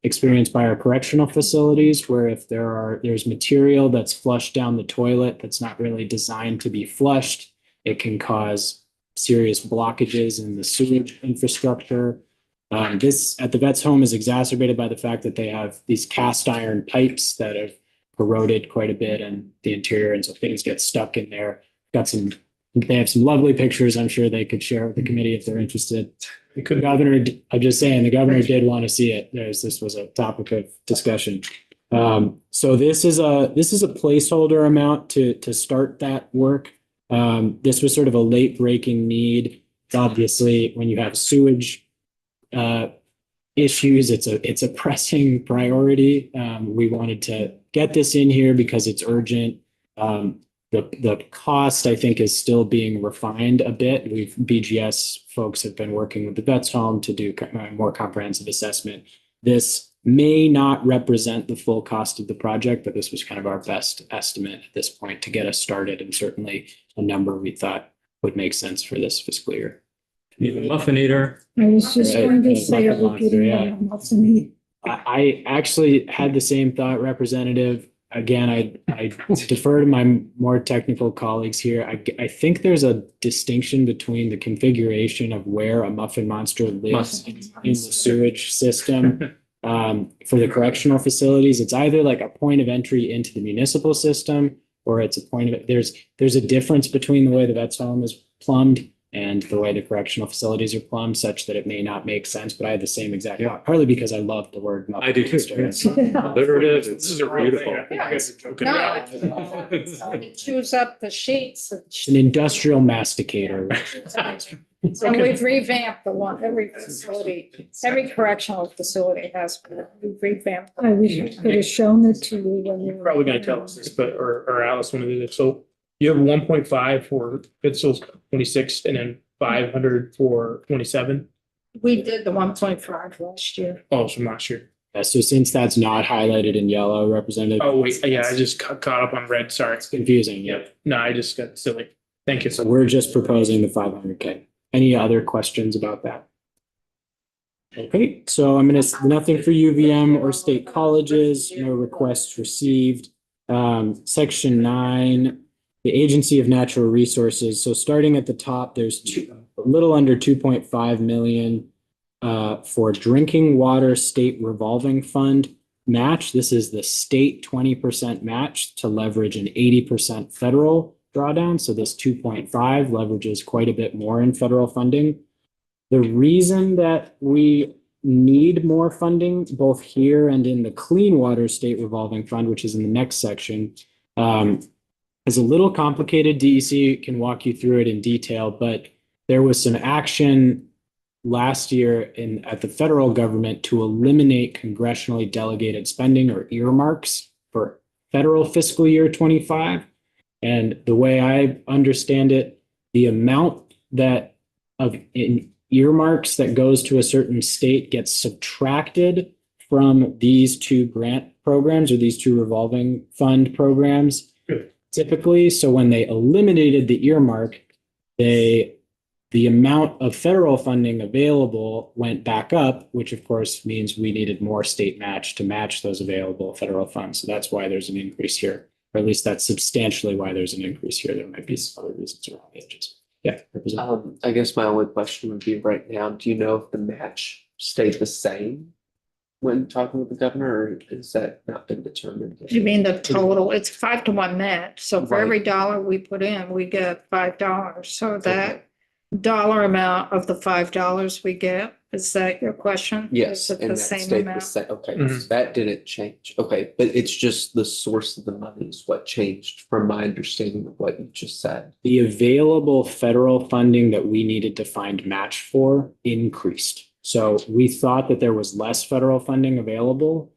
B: experienced by our correctional facilities, where if there's material that's flushed down the toilet that's not really designed to be flushed, it can cause serious blockages in the sewage infrastructure. This at the vet's home is exacerbated by the fact that they have these cast iron pipes that have corroded quite a bit in the interior, and so things get stuck in there. They have some lovely pictures. I'm sure they could share with the committee if they're interested. The governor, I'm just saying, the governor did want to see it. This was a topic of discussion. So this is a placeholder amount to start that work. This was sort of a late breaking need. Obviously, when you have sewage issues, it's a pressing priority. We wanted to get this in here because it's urgent. The cost, I think, is still being refined a bit. BGS folks have been working with the vet's home to do a more comprehensive assessment. This may not represent the full cost of the project, but this was kind of our best estimate at this point to get us started, and certainly a number we thought would make sense for this fiscal year.
C: Muffin eater.
D: I was just
B: Right,
D: going to
B: the
D: say,
B: bucket
D: are we
B: monster,
D: getting
B: yeah.
D: that muffin eat?
B: I actually had the same thought, Representative. Again, I defer to my more technical colleagues here. I think there's a distinction between the configuration of where a muffin monster lives in the sewage system. For the correctional facilities, it's either like a point of entry into the municipal system, or it's a point of, there's a difference between the way the vet's home is plumbed and the way the correctional facilities are plumbed, such that it may not make sense, but I had the same exact thought, partly because I love the word.
C: I do too.
G: There it is.
E: This is a real thing. I think you guys are joking
A: No,
E: around.
A: it chews up the sheets.
B: It's an industrial masticator.
A: And we've revamped the one, every facility, every correctional facility has, we've revamped.
D: I wish I could have shown it to you when you.
E: You're probably gonna tell us this, but, or Alice, when it is, so you have 1.5 for fiscal 26 and then 500 for 27.
A: We did the 1.5 last year.
E: Oh, from last year.
B: So since that's not highlighted in yellow, Representative.
E: Oh, wait, yeah, I just caught up on red, sorry.
B: It's confusing.
E: Yep, no, I just got silly. Thank you.
B: So we're just proposing the 500K. Any other questions about that? Okay, so I'm gonna, nothing for UVM or state colleges, no requests received. Section 9, the Agency of Natural Resources. So starting at the top, there's a little under 2.5 million for drinking water state revolving fund match. This is the state 20% match to leverage an 80% federal drawdown. So this 2.5 leverages quite a bit more in federal funding. The reason that we need more funding, both here and in the Clean Water State Revolving Fund, which is in the next section, is a little complicated. DEC can walk you through it in detail, but there was some action last year at the federal government to eliminate congressionally delegated spending or earmarks for federal fiscal year 25. And the way I understand it, the amount that of in earmarks that goes to a certain state gets subtracted from these two grant programs or these two revolving fund programs.
E: Good.
B: Typically, so when they eliminated the earmark, the amount of federal funding available went back up, which of course means we needed more state match to match those available federal funds. So that's why there's an increase here. Or at least that's substantially why there's an increase here. There might be some other reasons around the edges. Yeah.
J: I guess my only question would be right now, do you know if the match stayed the same when talking with the governor, or has that not been determined?
A: You mean the total? It's 5-to-1 match. So for
J: Right.
A: every dollar we put in, we get $5. So that dollar amount of the $5 we get, is that your question?
J: Yes,
A: Is it
J: and
A: the
J: that
A: same
J: stayed the
A: amount?
J: same, okay,
E: Mhm.
J: so that didn't change, okay, but it's just the source of the money is what changed from my understanding of what you just said.
B: The available federal funding that we needed to find match for increased. So we thought that there was less federal funding available.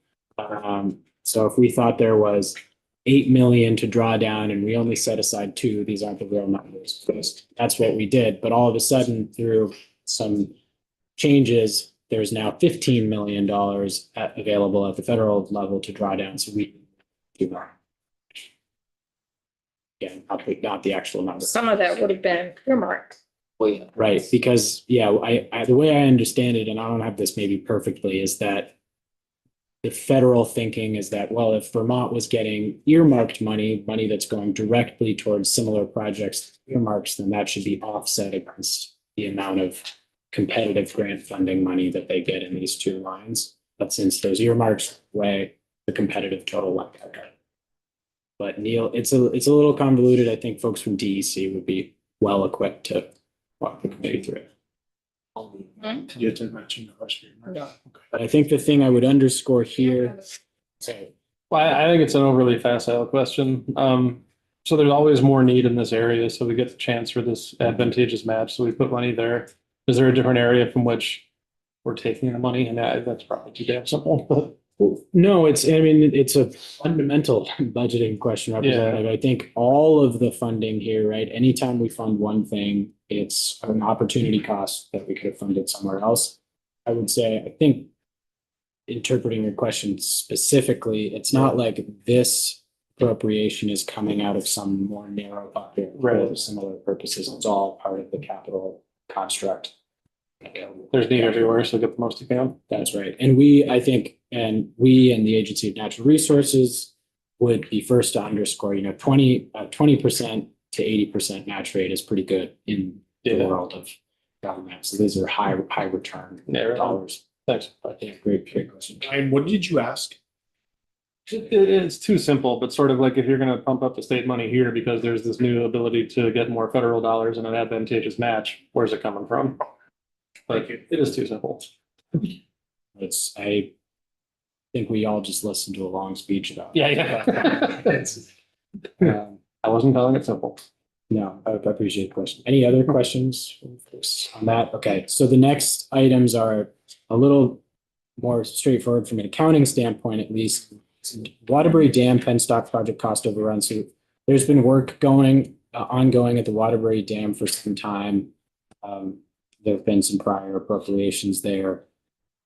B: So if we thought there was 8 million to draw down and we only set aside 2, these aren't the real numbers. That's what we did. But all of a sudden, through some changes, there's now $15 million available at the federal level to draw down. So we do that. Again, not the actual number.
A: Some of that would have been earmarked.
J: Well, yeah.
B: Right, because, yeah, I, the way I understand it, and I don't have this maybe perfectly, is that the federal thinking is that, well, if Vermont was getting earmarked money that's going directly towards similar projects, earmarks, then that should be offset against the amount of competitive grant funding money that they get in these two lines. But since those earmarks weigh, the competitive total went back up. But Neil, it's a little convoluted. I think folks from DEC would be well equipped to walk the committee through it.
E: Did you have to mention the question?
A: No.
B: But I think the thing I would underscore here.
G: Well, I think it's an overly facile question. So there's always more need in this area, so we get the chance for this advantageous match, so we put money there. Is there a different area from which we're taking the money? And that's probably too damn simple, but.
B: No, it's a fundamental budgeting question, Representative. I think all of the funding here, right? Anytime we fund one thing, it's an opportunity cost that we could have funded somewhere else. I would say, I think interpreting your question specifically, it's not like this appropriation is coming out of some more narrow bucket for similar purposes. It's all part of the capital construct.
G: There's need everywhere, so get the most you can.
B: That's right. And we, I think, and we and the Agency of Natural Resources would be first to underscore, 20% to 80% match rate is pretty good in the world of government. So these are high return
G: Yeah, right.
B: dollars.
G: Thanks.
B: Yeah, great question.
E: Ryan, what did you ask?
G: It's too simple, but sort of like if you're gonna pump up the state money here because there's this new ability to get more federal dollars and an advantageous match, where's it coming from? Like, it is too simple.
B: I think we all just listened to a long speech about.
G: Yeah, yeah.
B: Um,
G: I wasn't calling it simple.
B: No, I appreciate the question. Any other questions on that? Okay, so the next items are a little more straightforward from an accounting standpoint, at least. Waterbury Dam Penstock project cost overrun. So there's been work ongoing at the Waterbury Dam for some time. There have been some prior appropriations there.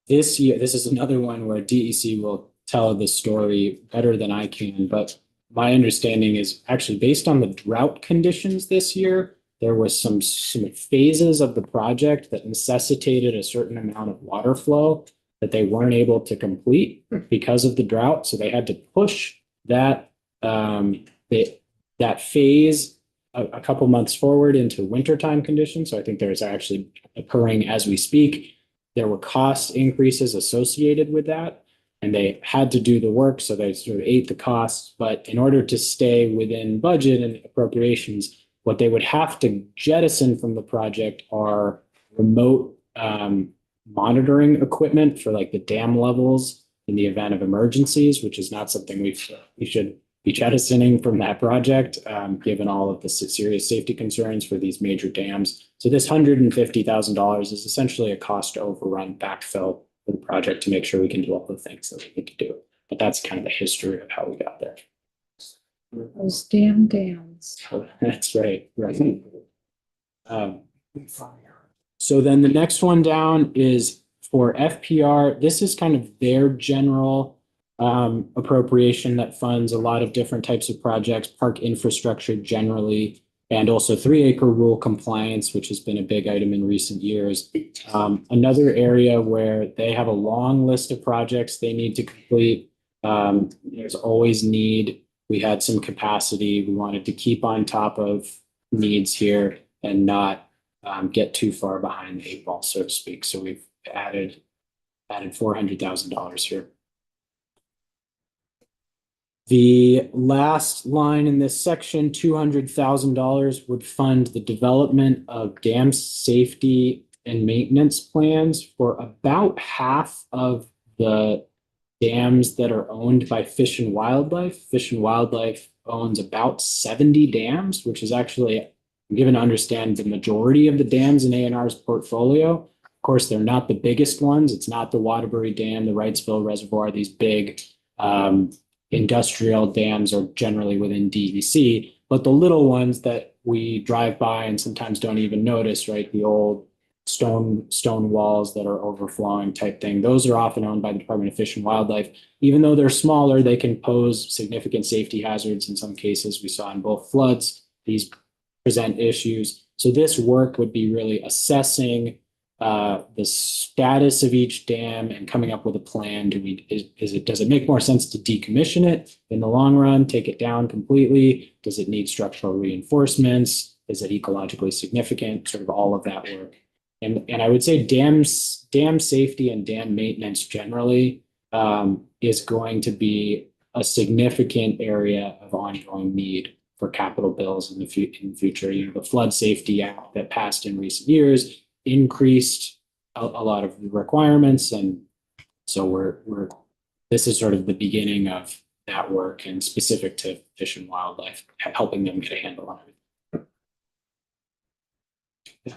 B: This year, this is another one where DEC will tell the story better than I can, but my understanding is actually based on the drought conditions this year, there was some phases of the project that necessitated a certain amount of water flow that they weren't able to complete because of the drought. So they had to push that that phase a couple months forward into wintertime conditions. So I think there's actually occurring as we speak. There were cost increases associated with that, and they had to do the work, so they sort of ate the costs. But in order to stay within budget and appropriations, what they would have to jettison from the project are remote monitoring equipment for like the dam levels in the event of emergencies, which is not something we should be jettisoning from that project, given all of the serious safety concerns for these major dams. So this $150,000 is essentially a cost overrun backfill for the project to make sure we can do all the things that we need to do. But that's kind of the history of how we got there.
D: Those damn dams.
B: That's right. So then the next one down is for FPR. This is kind of their general appropriation that funds a lot of different types of projects, park infrastructure generally, and also 3-acre rule compliance, which has been a big item in recent years. Another area where they have a long list of projects they need to complete. There's always need. We had some capacity. We wanted to keep on top of needs here and not get too far behind the 8 ball, so to speak. So we've added $400,000 here. The last line in this section, $200,000, would fund the development of dam safety and maintenance plans for about half of the dams that are owned by Fish and Wildlife. Fish and Wildlife owns about 70 dams, which is actually, I'm given to understand, the majority of the dams in A&R's portfolio. Of course, they're not the biggest ones. It's not the Waterbury Dam, the Wrightsville Reservoir. These big industrial dams are generally within DEC, but the little ones that we drive by and sometimes don't even notice, right? The old stone walls that are overflowing type thing. Those are often owned by the Department of Fish and Wildlife. Even though they're smaller, they can pose significant safety hazards in some cases. We saw in both floods, these present issues. So this work would be really assessing the status of each dam and coming up with a plan. Does it make more sense to decommission it in the long run, take it down completely? Does it need structural reinforcements? Is it ecologically significant? Sort of all of that work. And I would say dam safety and dam maintenance generally is going to be a significant area of ongoing need for capital bills in the future. You know, the Flood Safety Act that passed in recent years increased a lot of the requirements, and so this is sort of the beginning of that work, and specific to Fish and Wildlife, helping them get a handle on it.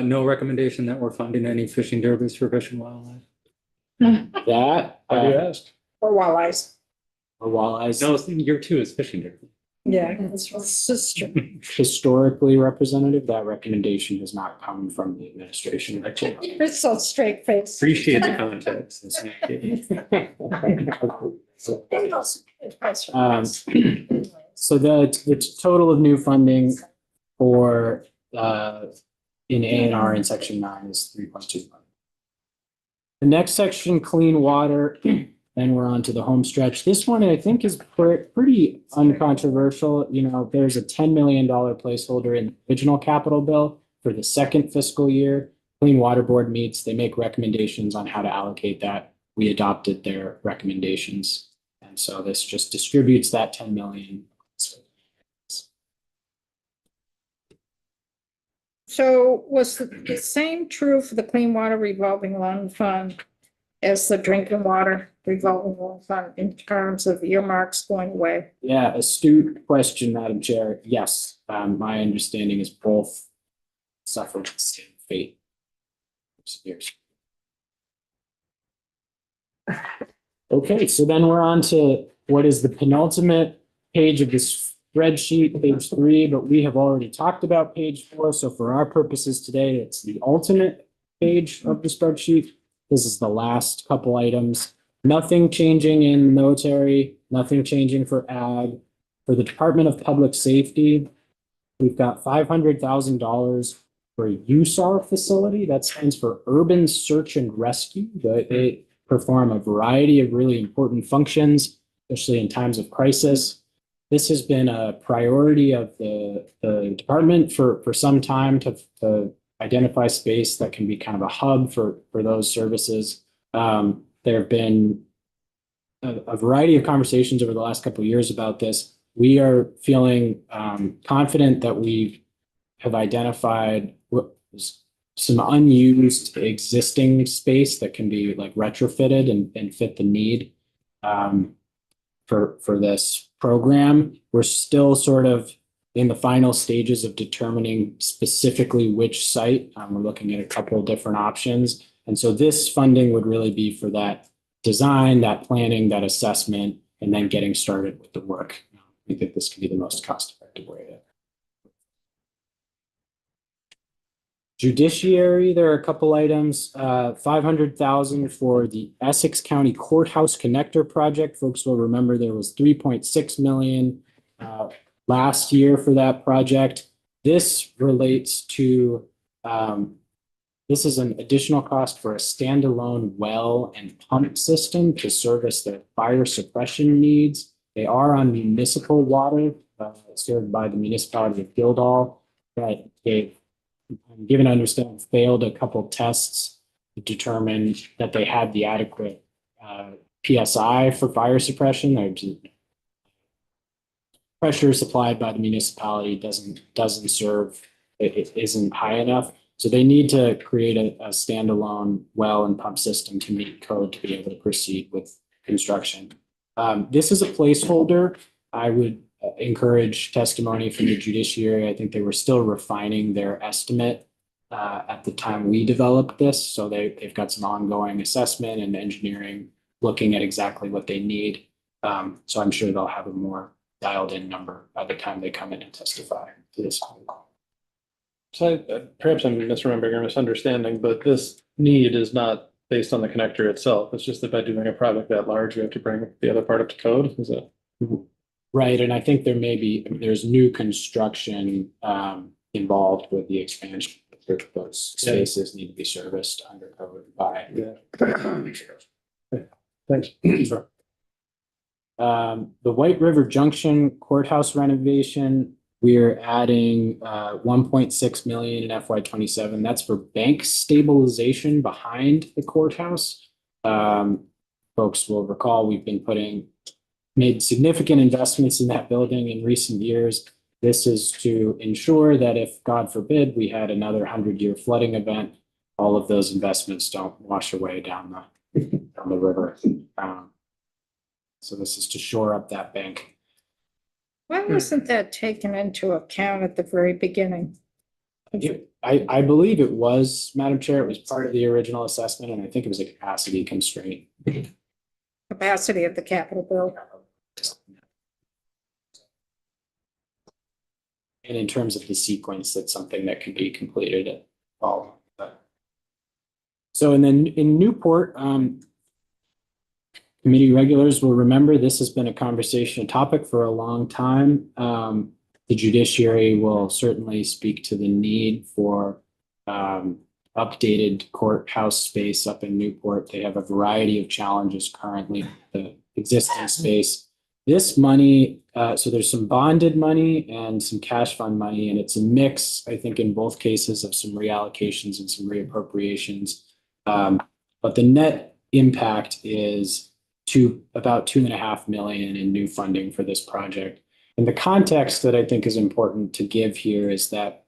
C: No recommendation that we're funding any fishing derbies for Fish and Wildlife.
B: That
G: How do you ask?
A: Or walleyes.
B: or walleyes
C: No, year 2 is fishing derby.
A: Yeah, it's sister.
B: historically representative, that recommendation has not come from the administration.
A: You're so straight faced.
C: Appreciate the context.
B: So the total of new funding for in A&R in section 9 is 3.2 million. The next section, clean water, then we're on to the home stretch. This one I think is pretty uncontroversial. You know, there's a $10 million placeholder in the original capital bill for the second fiscal year. Clean Water Board meets, they make recommendations on how to allocate that. We adopted their recommendations, And so this just distributes that 10 million.
A: So was the same true for the Clean Water Revolving Loan Fund as the Drinking Water Revolving Loan Fund in terms of earmarks going away?
B: Yeah, astute question, Madam Chair. Yes, my understanding is both suffered the same fate. Okay, so then we're on to what is the penultimate page of this spreadsheet, page 3, but we have already talked about page 4. So for our purposes today, it's the ultimate page of the spreadsheet. This is the last couple items. Nothing changing in military, nothing changing for ag. For the Department of Public Safety, we've got $500,000 for a USAR facility. That stands for Urban Search and Rescue. They perform a variety of really important functions, especially in times of crisis. This has been a priority of the department for some time to identify space that can be kind of a hub for those services. There have been a variety of conversations over the last couple of years about this. We are feeling confident that we have identified some unused existing space that can be like retrofitted and fit the need for this program. We're still sort of in the final stages of determining specifically which site. We're looking at a couple of different options. And so this funding would really be for that design, that planning, that assessment, and then getting started with the work. I think this can be the most cost-effective way to. Judiciary, there are a couple items, $500,000 for the Essex County Courthouse Connector Project. Folks will remember there was $3.6 million last year for that project. This relates to, this is an additional cost for a standalone well and pump system to service the fire suppression needs. They are on municipal water, served by the municipality of Guildhall, but they've given to understand failed a couple tests to determine that they had the adequate PSI for fire suppression. Pressure supplied by the municipality doesn't serve, it isn't high enough. So they need to create a standalone well and pump system to meet code to be able to proceed with construction. This is a placeholder. I would encourage testimony from the judiciary. I think they were still refining their estimate at the time we developed this. So they've got some ongoing assessment and engineering looking at exactly what they need. So I'm sure they'll have a more dialed in number by the time they come in and testify to this.
G: So perhaps I'm misremembering or misunderstanding, but this need is not based on the connector itself. It's just that by doing a project that large, we have to bring the other part up to code. Is it?
B: Right, and I think there's new construction involved with the expansion. Those spaces need to be serviced under code by.
G: Yeah. Thanks.
B: Sure. The White River Junction Courthouse renovation, we're adding 1.6 million in FY27. That's for bank stabilization behind the courthouse. Folks will recall we've been made significant investments in that building in recent years. This is to ensure that if, God forbid, we had another 100-year flooding event, all of those investments don't wash away down the river. So this is to shore up that bank.
A: Why wasn't that taken into account at the very beginning?
B: I believe it was, Madam Chair, it was part of the original assessment, and I think it was a capacity constraint.
A: Capacity of the Capitol bill.
B: And in terms of the sequence, that's something that can be completed at all. So, and then in Newport, committee regulars will remember this has been a conversation topic for a long time. The judiciary will certainly speak to the need for updated courthouse space up in Newport. They have a variety of challenges currently with the existing space. This money, so there's some bonded money and some cash fund money, and it's a mix, I think, in both cases of some reallocations and some reappropriations. But the net impact is about 2.5 million in new funding for this project. And the context that I think is important to give here is that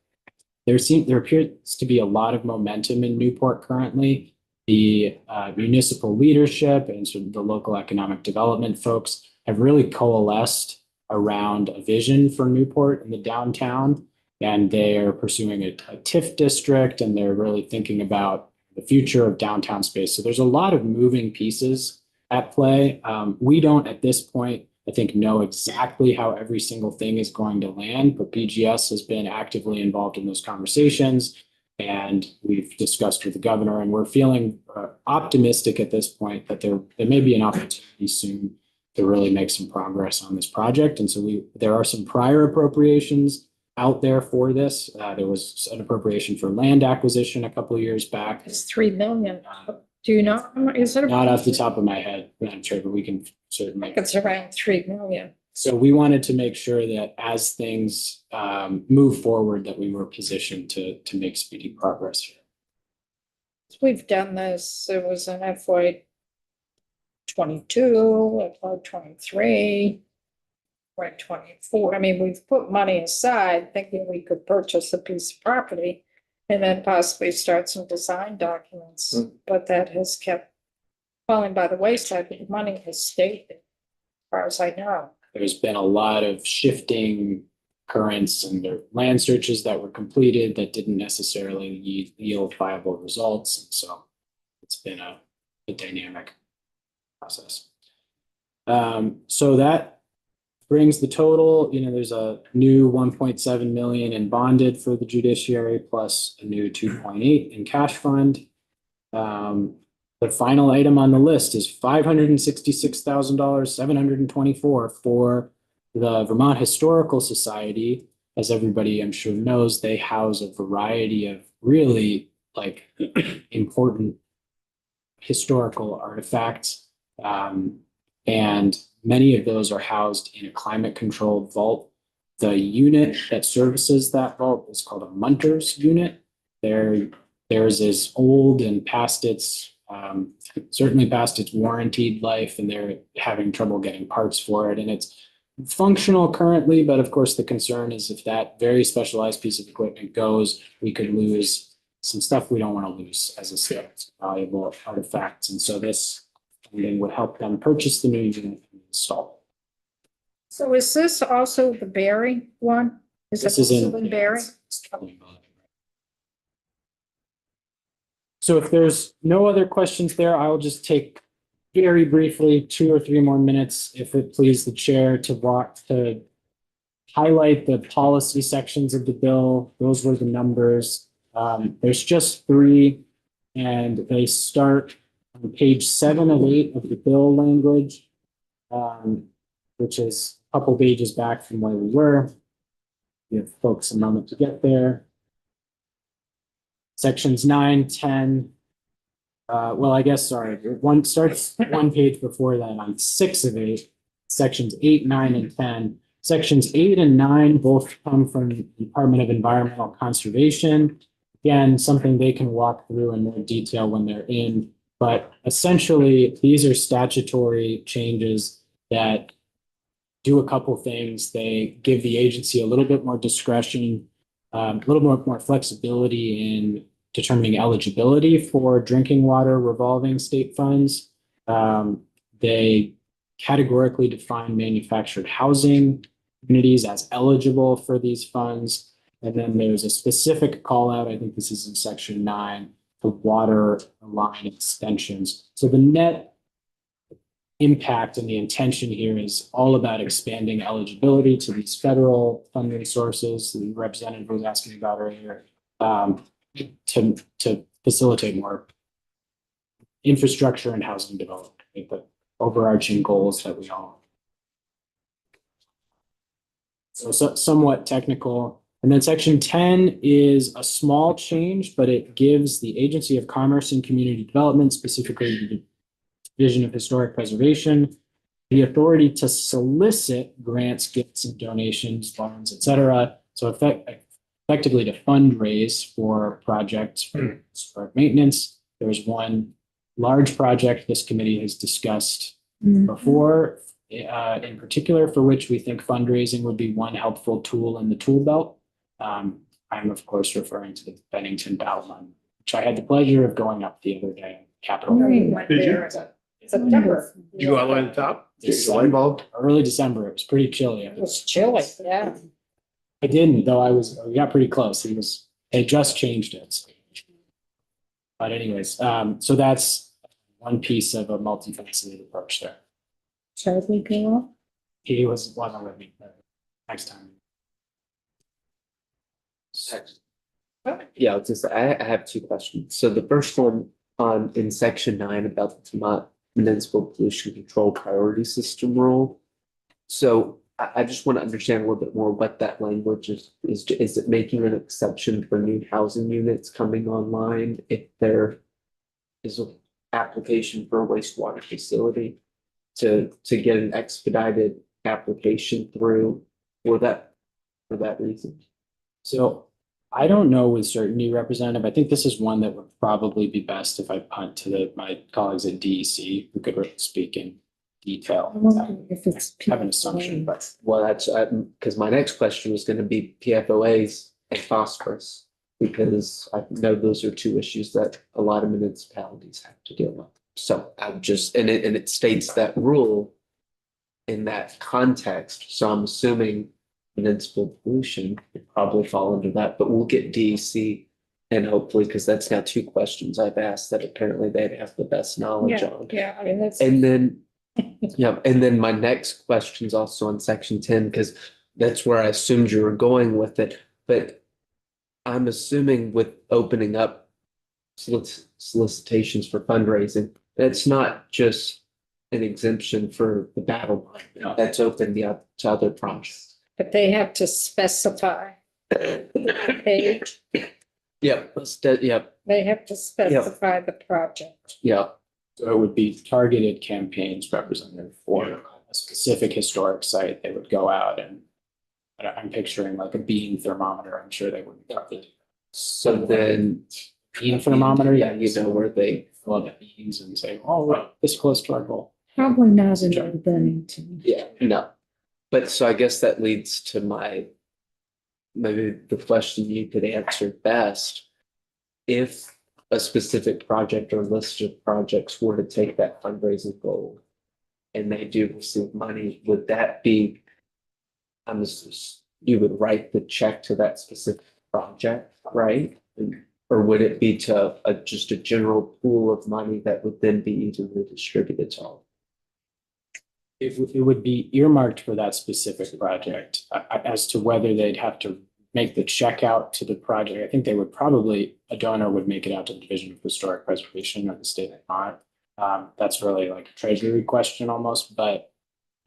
B: there appears to be a lot of momentum in Newport currently. The municipal leadership and sort of the local economic development folks have really coalesced around a vision for Newport in the downtown. And they are pursuing a TIF district, and they're really thinking about the future of downtown space. So there's a lot of moving pieces at play. We don't at this point, I think, know exactly how every single thing is going to land, but BGS has been actively involved in those conversations. And we've discussed with the governor, and we're feeling optimistic at this point that there may be an opportunity soon to really make some progress on this project. And so there are some prior appropriations out there for this. There was an appropriation for land acquisition a couple of years back.
A: It's 3 million. Do you know, is it?
B: Not off the top of my head, I'm sure, but we can
A: I
B: certainly.
A: think it's around 3 million.
B: So we wanted to make sure that as things move forward, that we were positioned to make speedy progress here.
A: We've done this, it was in FY 22, FY 23, FY 24. I mean, we've put money aside thinking we could purchase a piece of property and then possibly start some design documents, but that has kept falling by the wayside. The money has stayed, as far as I know.
B: There's been a lot of shifting currents, and there land searches that were completed that didn't necessarily yield viable results. And so it's been a dynamic process. So that brings the total, there's a new 1.7 million in bonded for the judiciary, plus a new 2.8 in cash fund. The final item on the list is $566,000, 724 for the Vermont Historical Society. As everybody I'm sure knows, they house a variety of really important historical artifacts. And many of those are housed in a climate controlled vault. The unit that services that vault is called a Munters unit. Theirs is old and certainly past its warranted life, and they're having trouble getting parts for it. And it's functional currently, but of course the concern is if that very specialized piece of equipment goes, we could lose some stuff we don't want to lose as a set of valuable artifacts. And so this funding would help them purchase the new unit and install it.
A: So is this also the Berry one? Is it
B: This is
A: also in Berry?
B: So if there's no other questions there, I'll just take very briefly 2 or 3 more minutes, if it please the chair, to highlight the policy sections of the bill. Those were the numbers. There's just 3, and they start on page 7 of 8 of the bill language, which is a couple pages back from where we were. Give folks a moment to get there. Sections 9, 10. One starts 1 page before that on 6 of 8, sections 8, 9, and 10. Sections 8 and 9 both come from the Department of Environmental Conservation. Again, something they can walk through in more detail when they're in. But essentially, these are statutory changes that do a couple things. They give the agency a little bit more discretion, a little more flexibility in determining eligibility for drinking water revolving state funds. They categorically define manufactured housing communities as eligible for these funds. And then there's a specific call out, I think this is in section 9, for water line extensions. So the net impact and the intention here is all about expanding eligibility to these federal funding sources the representative was asking about earlier, to facilitate more infrastructure and housing development, the overarching goals that we all. So somewhat technical. And then section 10 is a small change, but it gives the Agency of Commerce and Community Development, specifically the Division of Historic Preservation, the authority to solicit grants, gifts, and donations, loans, et cetera. So effectively to fundraise for projects for historic maintenance. There's one large project this committee has discussed before, in particular, for which we think fundraising would be one helpful tool in the tool belt. I'm of course referring to the Bennington Ballot Line, which I had the pleasure of going up the other day. Capitol.
E: Did you?
A: September.
E: Did you go all the way to the top?
B: Early December, it was pretty chilly.
A: It was chilly, yeah.
B: I didn't, though we got pretty close. They just changed it. But anyways, so that's one piece of a multifaceted approach there.
D: Shall we go up?
B: He wasn't with me next time.
J: Yeah, I have two questions. So the first one on in section 9 about the Vermont Municipal Pollution Control Priority System rule. So I just want to understand a little bit more what that language is. Is it making an exception for new housing units coming online if there is an application for a wastewater facility to get an expedited application through for that reason?
B: So I don't know with certainty, Representative. I think this is one that would probably be best if I punt to my colleagues at DEC who could really speak in detail.
D: I wonder if it's.
B: Have an assumption, but
J: Well, that's because my next question was going to be PFOAs and phosphorus, because I know those are two issues that a lot of municipalities have to deal with. So I'm just, and it states that rule in that context. So I'm assuming municipal pollution would probably fall under that, but we'll get DEC and hopefully, because that's now two questions I've asked that apparently they'd have the best knowledge
A: Yeah,
J: on.
A: yeah, I mean, that's.
J: And then, yeah, and then my next question is also on section 10, because that's where I assumed you were going with it. But I'm assuming with opening up solicitations for fundraising, that's not just an exemption for the battle line.
B: No.
J: That's open to other projects.
A: But they have to specify the page.
J: Yep, yep,
A: They have to specify the project.
J: yeah.
B: so it would be targeted campaigns, Representative, for a specific historic site. They would go out and I'm picturing like a beam thermometer. I'm sure they wouldn't target.
J: So then,
B: Beam thermometer,
J: yeah, you know where they,
B: fill up the beams and say, oh, we're this close to our goal.
D: Probably not in Old Bennington.
J: yeah, no. But so I guess that leads to maybe the question you could answer best. If a specific project or list of projects were to take that fundraising goal and they do receive money, would that be, you would write the check to that specific project, right? Or would it be to just a general pool of money that would then be evenly distributed to all?
B: It would be earmarked for that specific project. As to whether they'd have to make the check out to the project, I think they would probably, a donor would make it out to the Division of Historic Preservation of the state of Vermont. That's really like a treasury question almost, but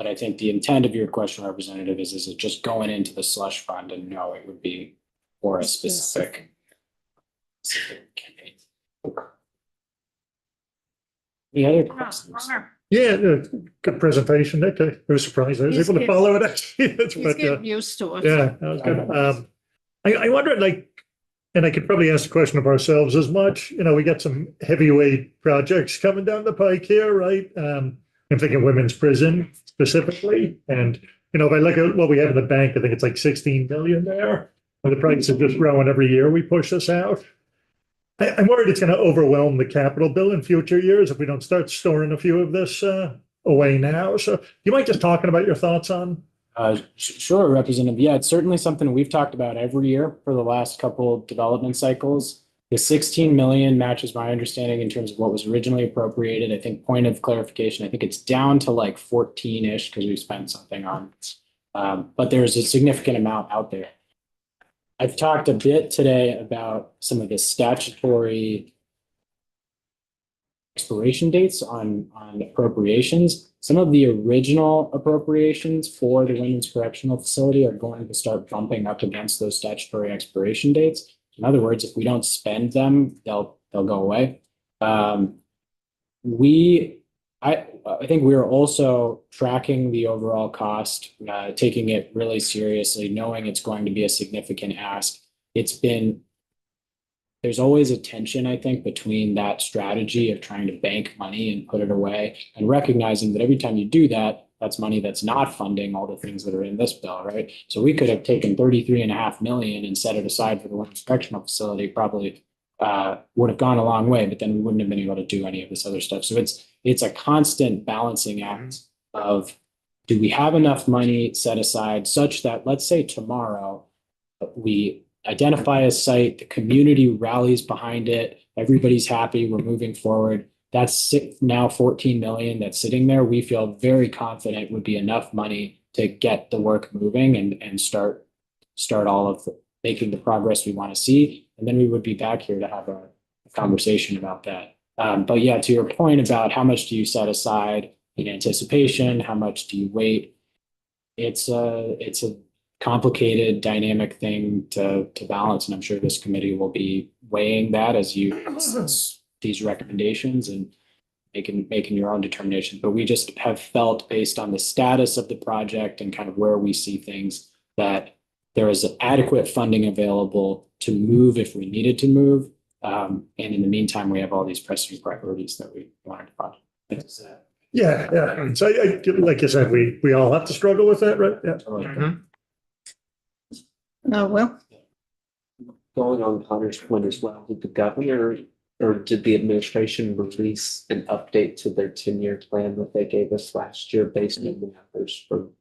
B: I think the intent of your question, Representative, is it just going into the slush fund? And no, it would be for a specific campaign. Any other questions?
K: Yeah, good presentation, Nick. I was surprised I was able to follow it actually.
A: He's
K: But,
A: getting used to it.
K: yeah, that was good. I wondered, like, and I could probably ask the question of ourselves as much, we got some heavyweight projects coming down the pike here, right? I'm thinking women's prison specifically. And, if I look at what we have in the bank, I think it's like 16 million there. And the price is just growing every year we push this out. I'm worried it's going to overwhelm the capital bill in future years if we don't start storing a few of this away now. So you might just talking about your thoughts on.
B: Sure, Representative. Yeah, it's certainly something we've talked about every year for the last couple development cycles. The 16 million matches my understanding in terms of what was originally appropriated. I think point of clarification, I think it's down to like 14-ish because we spent something on but there's a significant amount out there. I've talked a bit today about some of the statutory expiration dates on appropriations. Some of the original appropriations for the Women's Correctional Facility are going to start bumping up against those statutory expiration dates. In other words, if we don't spend them, they'll go away. I think we're also tracking the overall cost, taking it really seriously, knowing it's going to be a significant ask. It's been there's always a tension, I think, between that strategy of trying to bank money and put it away and recognizing that every time you do that, that's money that's not funding all the things that are in this bill, right? So we could have taken 33.5 million and set it aside for the women's correctional facility, probably would have gone a long way, but then we wouldn't have been able to do any of this other stuff. So it's a constant balancing act of, do we have enough money set aside such that, let's say tomorrow, we identify a site, the community rallies behind it, everybody's happy, we're moving forward. That's now 14 million that's sitting there. We feel very confident would be enough money to get the work moving and start all of making the progress we want to see. And then we would be back here to have a conversation about that. But yeah, to your point about how much do you set aside in anticipation, how much do you wait? It's a complicated, dynamic thing to balance, and I'm sure this committee will be weighing that as you assess these recommendations and making your own determinations. But we just have felt, based on the status of the project and kind of where we see things, that there is adequate funding available to move if we needed to move. And in the meantime, we have all these pressing priorities that we wanted to fund.
K: Yeah. So like you said, we all have to struggle with that, right? Yeah.
A: Well,
J: Going on Connor's point as well, did the governor or did the administration release an update to their 10-year plan that they gave us last year based on the numbers from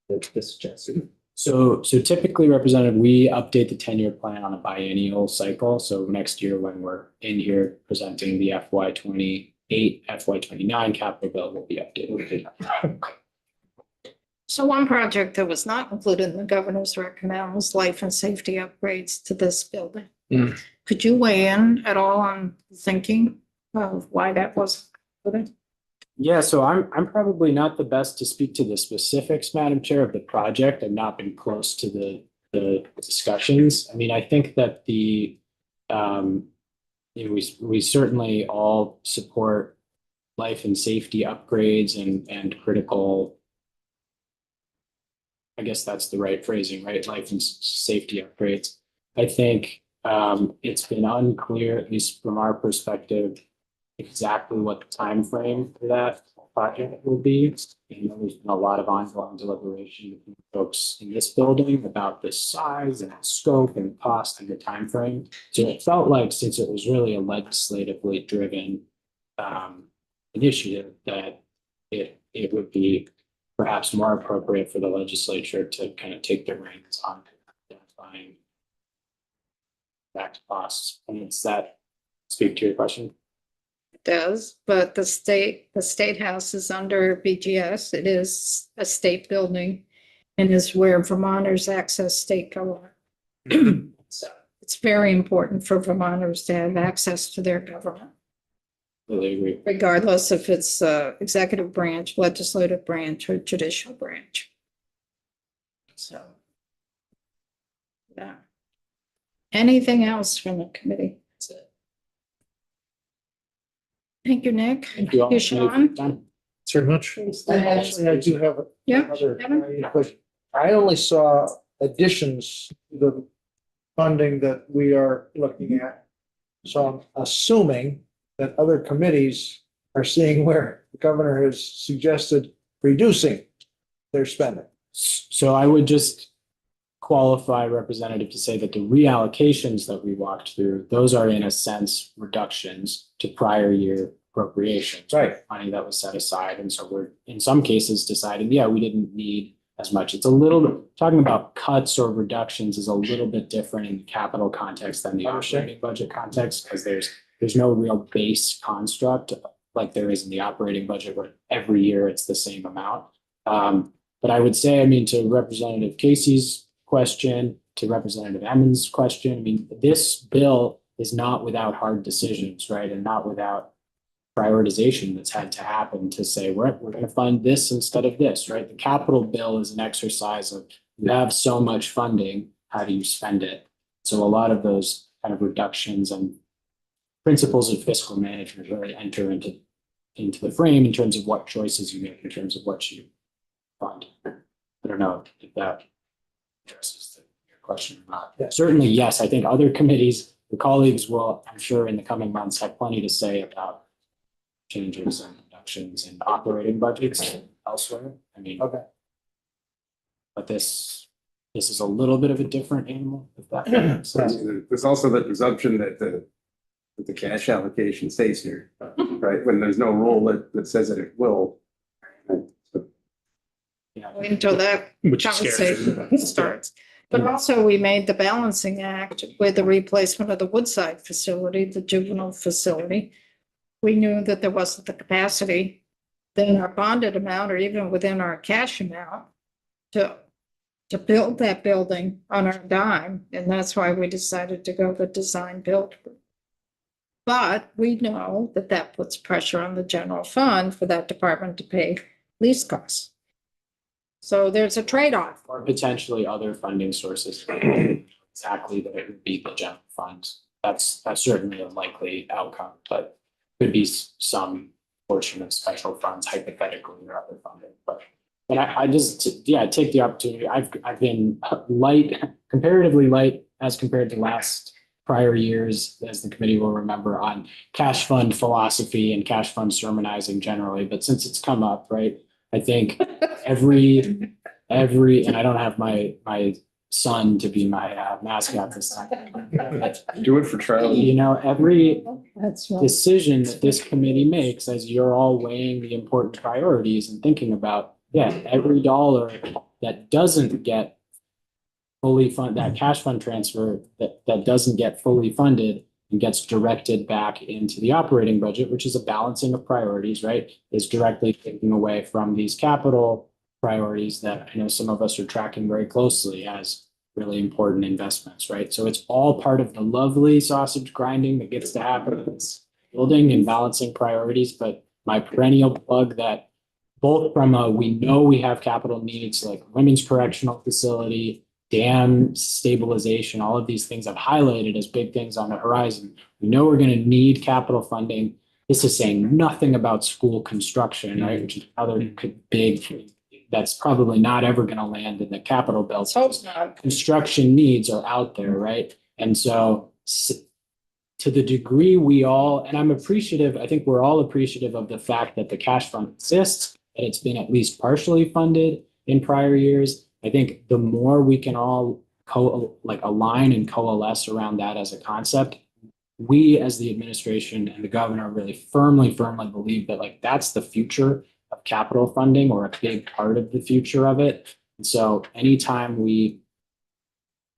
J: the suggestion?
B: So typically, Representative, we update the 10-year plan on a biennial cycle. So next year, when we're in here presenting the FY28, FY29 capital bill, will be updated.
A: so one project that was not included in the governor's recommend was life and safety upgrades to this building. Could you weigh in at all on thinking of why that wasn't included?
B: Yeah, so I'm probably not the best to speak to the specifics, Madam Chair, of the project. I've not been close to the discussions. I mean, I think that we certainly all support life and safety upgrades and critical, I guess that's the right phrasing, right? Life and safety upgrades. I think it's been unclear, at least from our perspective, exactly what the time frame for that project will be. And there's been a lot of ongoing deliberation between folks in this building about the size and scope and cost and the time frame. So it felt like, since it was really a legislatively driven initiative, that it would be perhaps more appropriate for the legislature to kind of take their reins on identifying back costs. And does that speak to your question?
A: Does, but the state house is under BGS. It is a state building and is where Vermonters access state government. So it's very important for Vermonters to have access to their government,
B: Really agree.
A: regardless if it's executive branch, legislative branch, or judicial branch. So, yeah. Anything else from the committee? That's it. Thank you, Nick.
B: Thank you all.
A: You, Sean.
K: Thanks very much.
I: Actually, I do have
A: Yeah,
I: another
A: Kevin?
I: question. I only saw additions to the funding that we are looking at. So I'm assuming that other committees are seeing where the governor has suggested reducing their spending.
B: So I would just qualify, Representative, to say that the reallocations that we walked through, those are in a sense reductions to prior year appropriations.
I: Right.
B: Money that was set aside. And so we're in some cases deciding, yeah, we didn't need as much. It's a little, talking about cuts or reductions is a little bit different in the capital context than the operating budget context, because there's no real base construct like there is in the operating budget where every year it's the same amount. But I would say, I mean, to Representative Casey's question, to Representative Emmons' question, I mean, this bill is not without hard decisions, right? And not without prioritization that's had to happen to say, we're going to fund this instead of this, right? The capital bill is an exercise of, you have so much funding, how do you spend it? So a lot of those kind of reductions and principles of fiscal management really enter into the frame in terms of what choices you make in terms of what you fund. I don't know if that addresses your question or not.
I: Yeah.
B: Certainly, yes, I think other committees, the colleagues will, I'm sure in the coming months, have plenty to say about changes and reductions in operating budgets elsewhere. I mean,
I: Okay.
B: but this is a little bit of a different animal, if that makes sense.
F: There's also the presumption that the cash allocation stays here, right? When there's no rule that says that it will.
B: Yeah.
A: Wait until that
E: Which is scary.
A: conversation starts. But also, we made the balancing act with the replacement of the Woodside facility, the juvenile facility. We knew that there wasn't the capacity within our bonded amount or even within our cash amount to build that building on our dime, and that's why we decided to go the design build. But we know that that puts pressure on the general fund for that department to pay lease costs. So there's a trade-off.
B: Or potentially other funding sources. Exactly that it would be the general funds. That's certainly a likely outcome, but could be some portion of special funds hypothetically or other funding, but. And I just, yeah, take the opportunity. I've been light, comparatively light as compared to last prior years, as the committee will remember, on cash fund philosophy and cash fund sermonizing generally. But since it's come up, right, I think every, and I don't have my son to be my mascot this time.
F: Do it for Charlie.
B: You know, every
D: That's right.
B: decision that this committee makes, as you're all weighing the important priorities and thinking about, yeah, every dollar that doesn't get fully funded, that cash fund transfer that doesn't get fully funded and gets directed back into the operating budget, which is a balancing of priorities, right? Is directly taking away from these capital priorities that I know some of us are tracking very closely as really important investments, right? So it's all part of the lovely sausage grinding that gets to happen. It's building and balancing priorities, but my perennial plug that both from we know we have capital needs like women's correctional facility, dam stabilization, all of these things I've highlighted as big things on the horizon. We know we're going to need capital funding. This is saying nothing about school construction, right? Which is another big, that's probably not ever going to land in the capital bill.
A: Hope not.
B: Construction needs are out there, right? And so to the degree we all, and I'm appreciative, I think we're all appreciative of the fact that the cash fund exists, that it's been at least partially funded in prior years. I think the more we can all align and coalesce around that as a concept, we as the administration and the governor really firmly believe that like that's the future of capital funding or a big part of the future of it. And so anytime we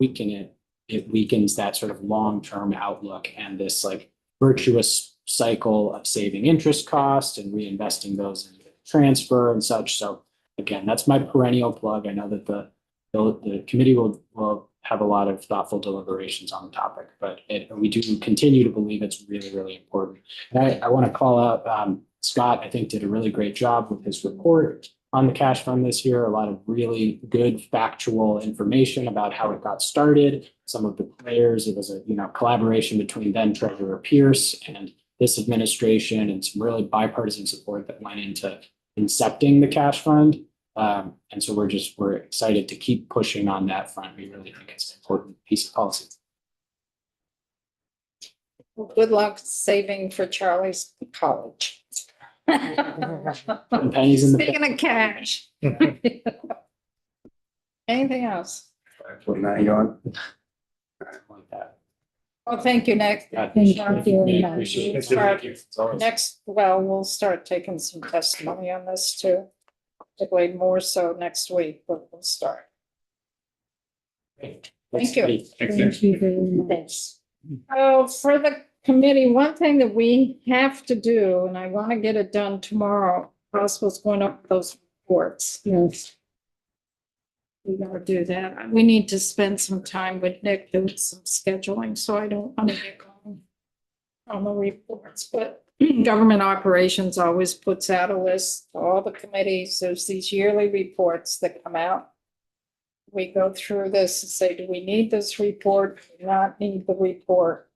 B: weaken it, it weakens that sort of long-term outlook and this like virtuous cycle of saving interest costs and reinvesting those in transfer and such. So again, that's my perennial plug. I know that the committee will have a lot of thoughtful deliberations on the topic, but we do continue to believe it's really, really important. And I want to call out Scott, I think did a really great job with his report on the cash fund this year. A lot of really good factual information about how it got started. Some of the players, it was a collaboration between then Treasurer Pierce and this administration, and some really bipartisan support that went into incepting the cash fund. And so we're excited to keep pushing on that front. We really think it's an important piece of policy.
A: Well, good luck saving for Charlie's college.
B: And pennies in the
A: Speaking of cash. Anything else?
F: Put that going.
B: like that.
A: Well, thank you, Nick.
B: Yeah,
D: Thank
B: we
D: you.
B: appreciate it.
A: Thank
B: you. It's always-
A: We'll start taking some testimony on this too. Probably more so next week, but we'll start.
B: Great.
A: Thank you.
B: Great.
D: Thank you very much.
A: Thanks. Oh, for the committee, one thing that we have to do, and I want to get it done tomorrow, possible is going up those reports.
D: Yes.
A: We gotta do that. We need to spend some time with Nick doing some scheduling, so I don't want to get going on the reports, but government operations always puts out a list, to all the committees, there's these yearly reports that come out. We go through this and say, do we need this report? Do we not need the report?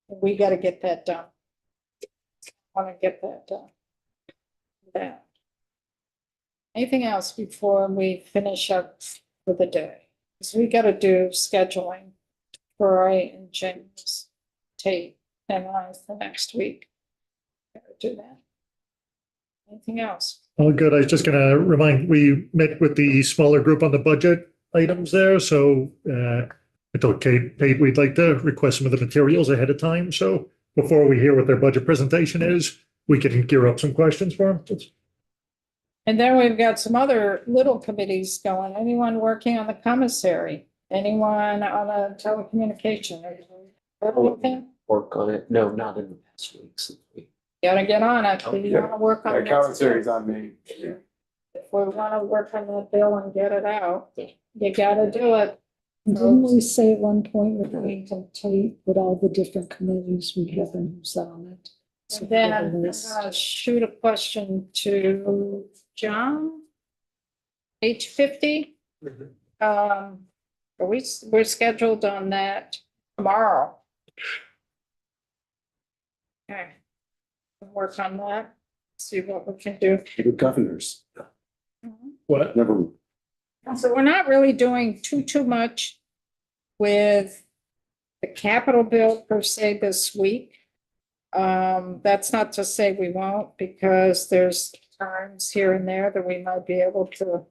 A: We gotta get that done. Want to get that done. That. Anything else before we finish up for the day? Because we gotta do scheduling for Roy and James Tate finalized the next week. Gotta do that. Anything else?
K: All good. I was just gonna remind, we met with the smaller group on the budget items there, so I told Kate, we'd like to request some of the materials ahead of time, so before we hear what their budget presentation is, we can gear up some questions for them.
A: And then we've got some other little committees going. Anyone working on the commissary? Anyone on the telecommunication? Anything?
J: Work on it. No, not in the past week. Since we
A: Gotta get on it. We
F: Yeah.
A: wanna work on
F: That
A: that.
F: commentary on me.
A: If we wanna work on that bill and get it out, you gotta do it.
D: Didn't we say at one point we're going to tape with all the different committees we have and who's on it? So
A: And then I'm
D: we have a list.
A: gonna shoot a question to John. H50. We're scheduled on that tomorrow. Okay. Work on that, see what we can do.
F: The governors,
E: What?
F: never,
A: So we're not really doing too much with the capital bill per se this week. That's not to say we won't, because there's times here and there that we might be able to,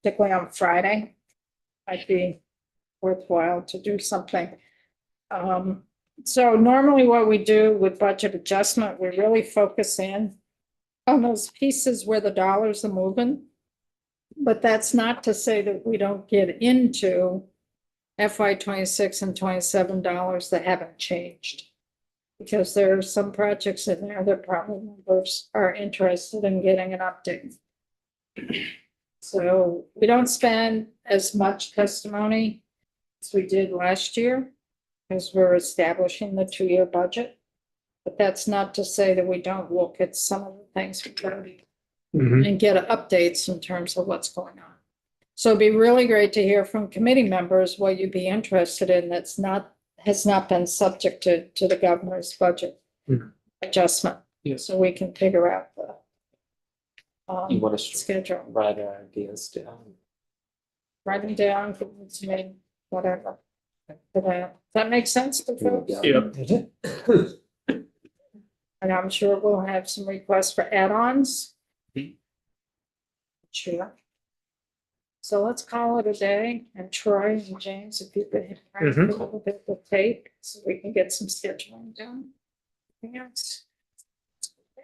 A: particularly on Friday, might be worthwhile to do something. So normally what we do with budget adjustment, we really focus in on those pieces where the dollars are moving. But that's not to say that we don't get into FY 26 and 27 dollars that haven't changed. Because there are some projects in there that probably members are interested in getting an update. So we don't spend as much testimony as we did last year, because we're establishing the 2-year budget. But that's not to say that we don't look at some of the things we've done and get updates in terms of what's going on. So it'd be really great to hear from committee members what you'd be interested in that's not, has not been subjected to the governor's budget adjustment.
J: Yeah.
A: So we can figure out the
J: you want to
A: schedule,
J: write our ideas down.
A: write them down, give them to me, whatever. Does that make sense to folks?
E: Yep.
A: And I'm sure we'll have some requests for add-ons. Sure. So let's call it a day, and Troy and James, if you could hit a little bit of tape, so we can get some scheduling done. Anything else?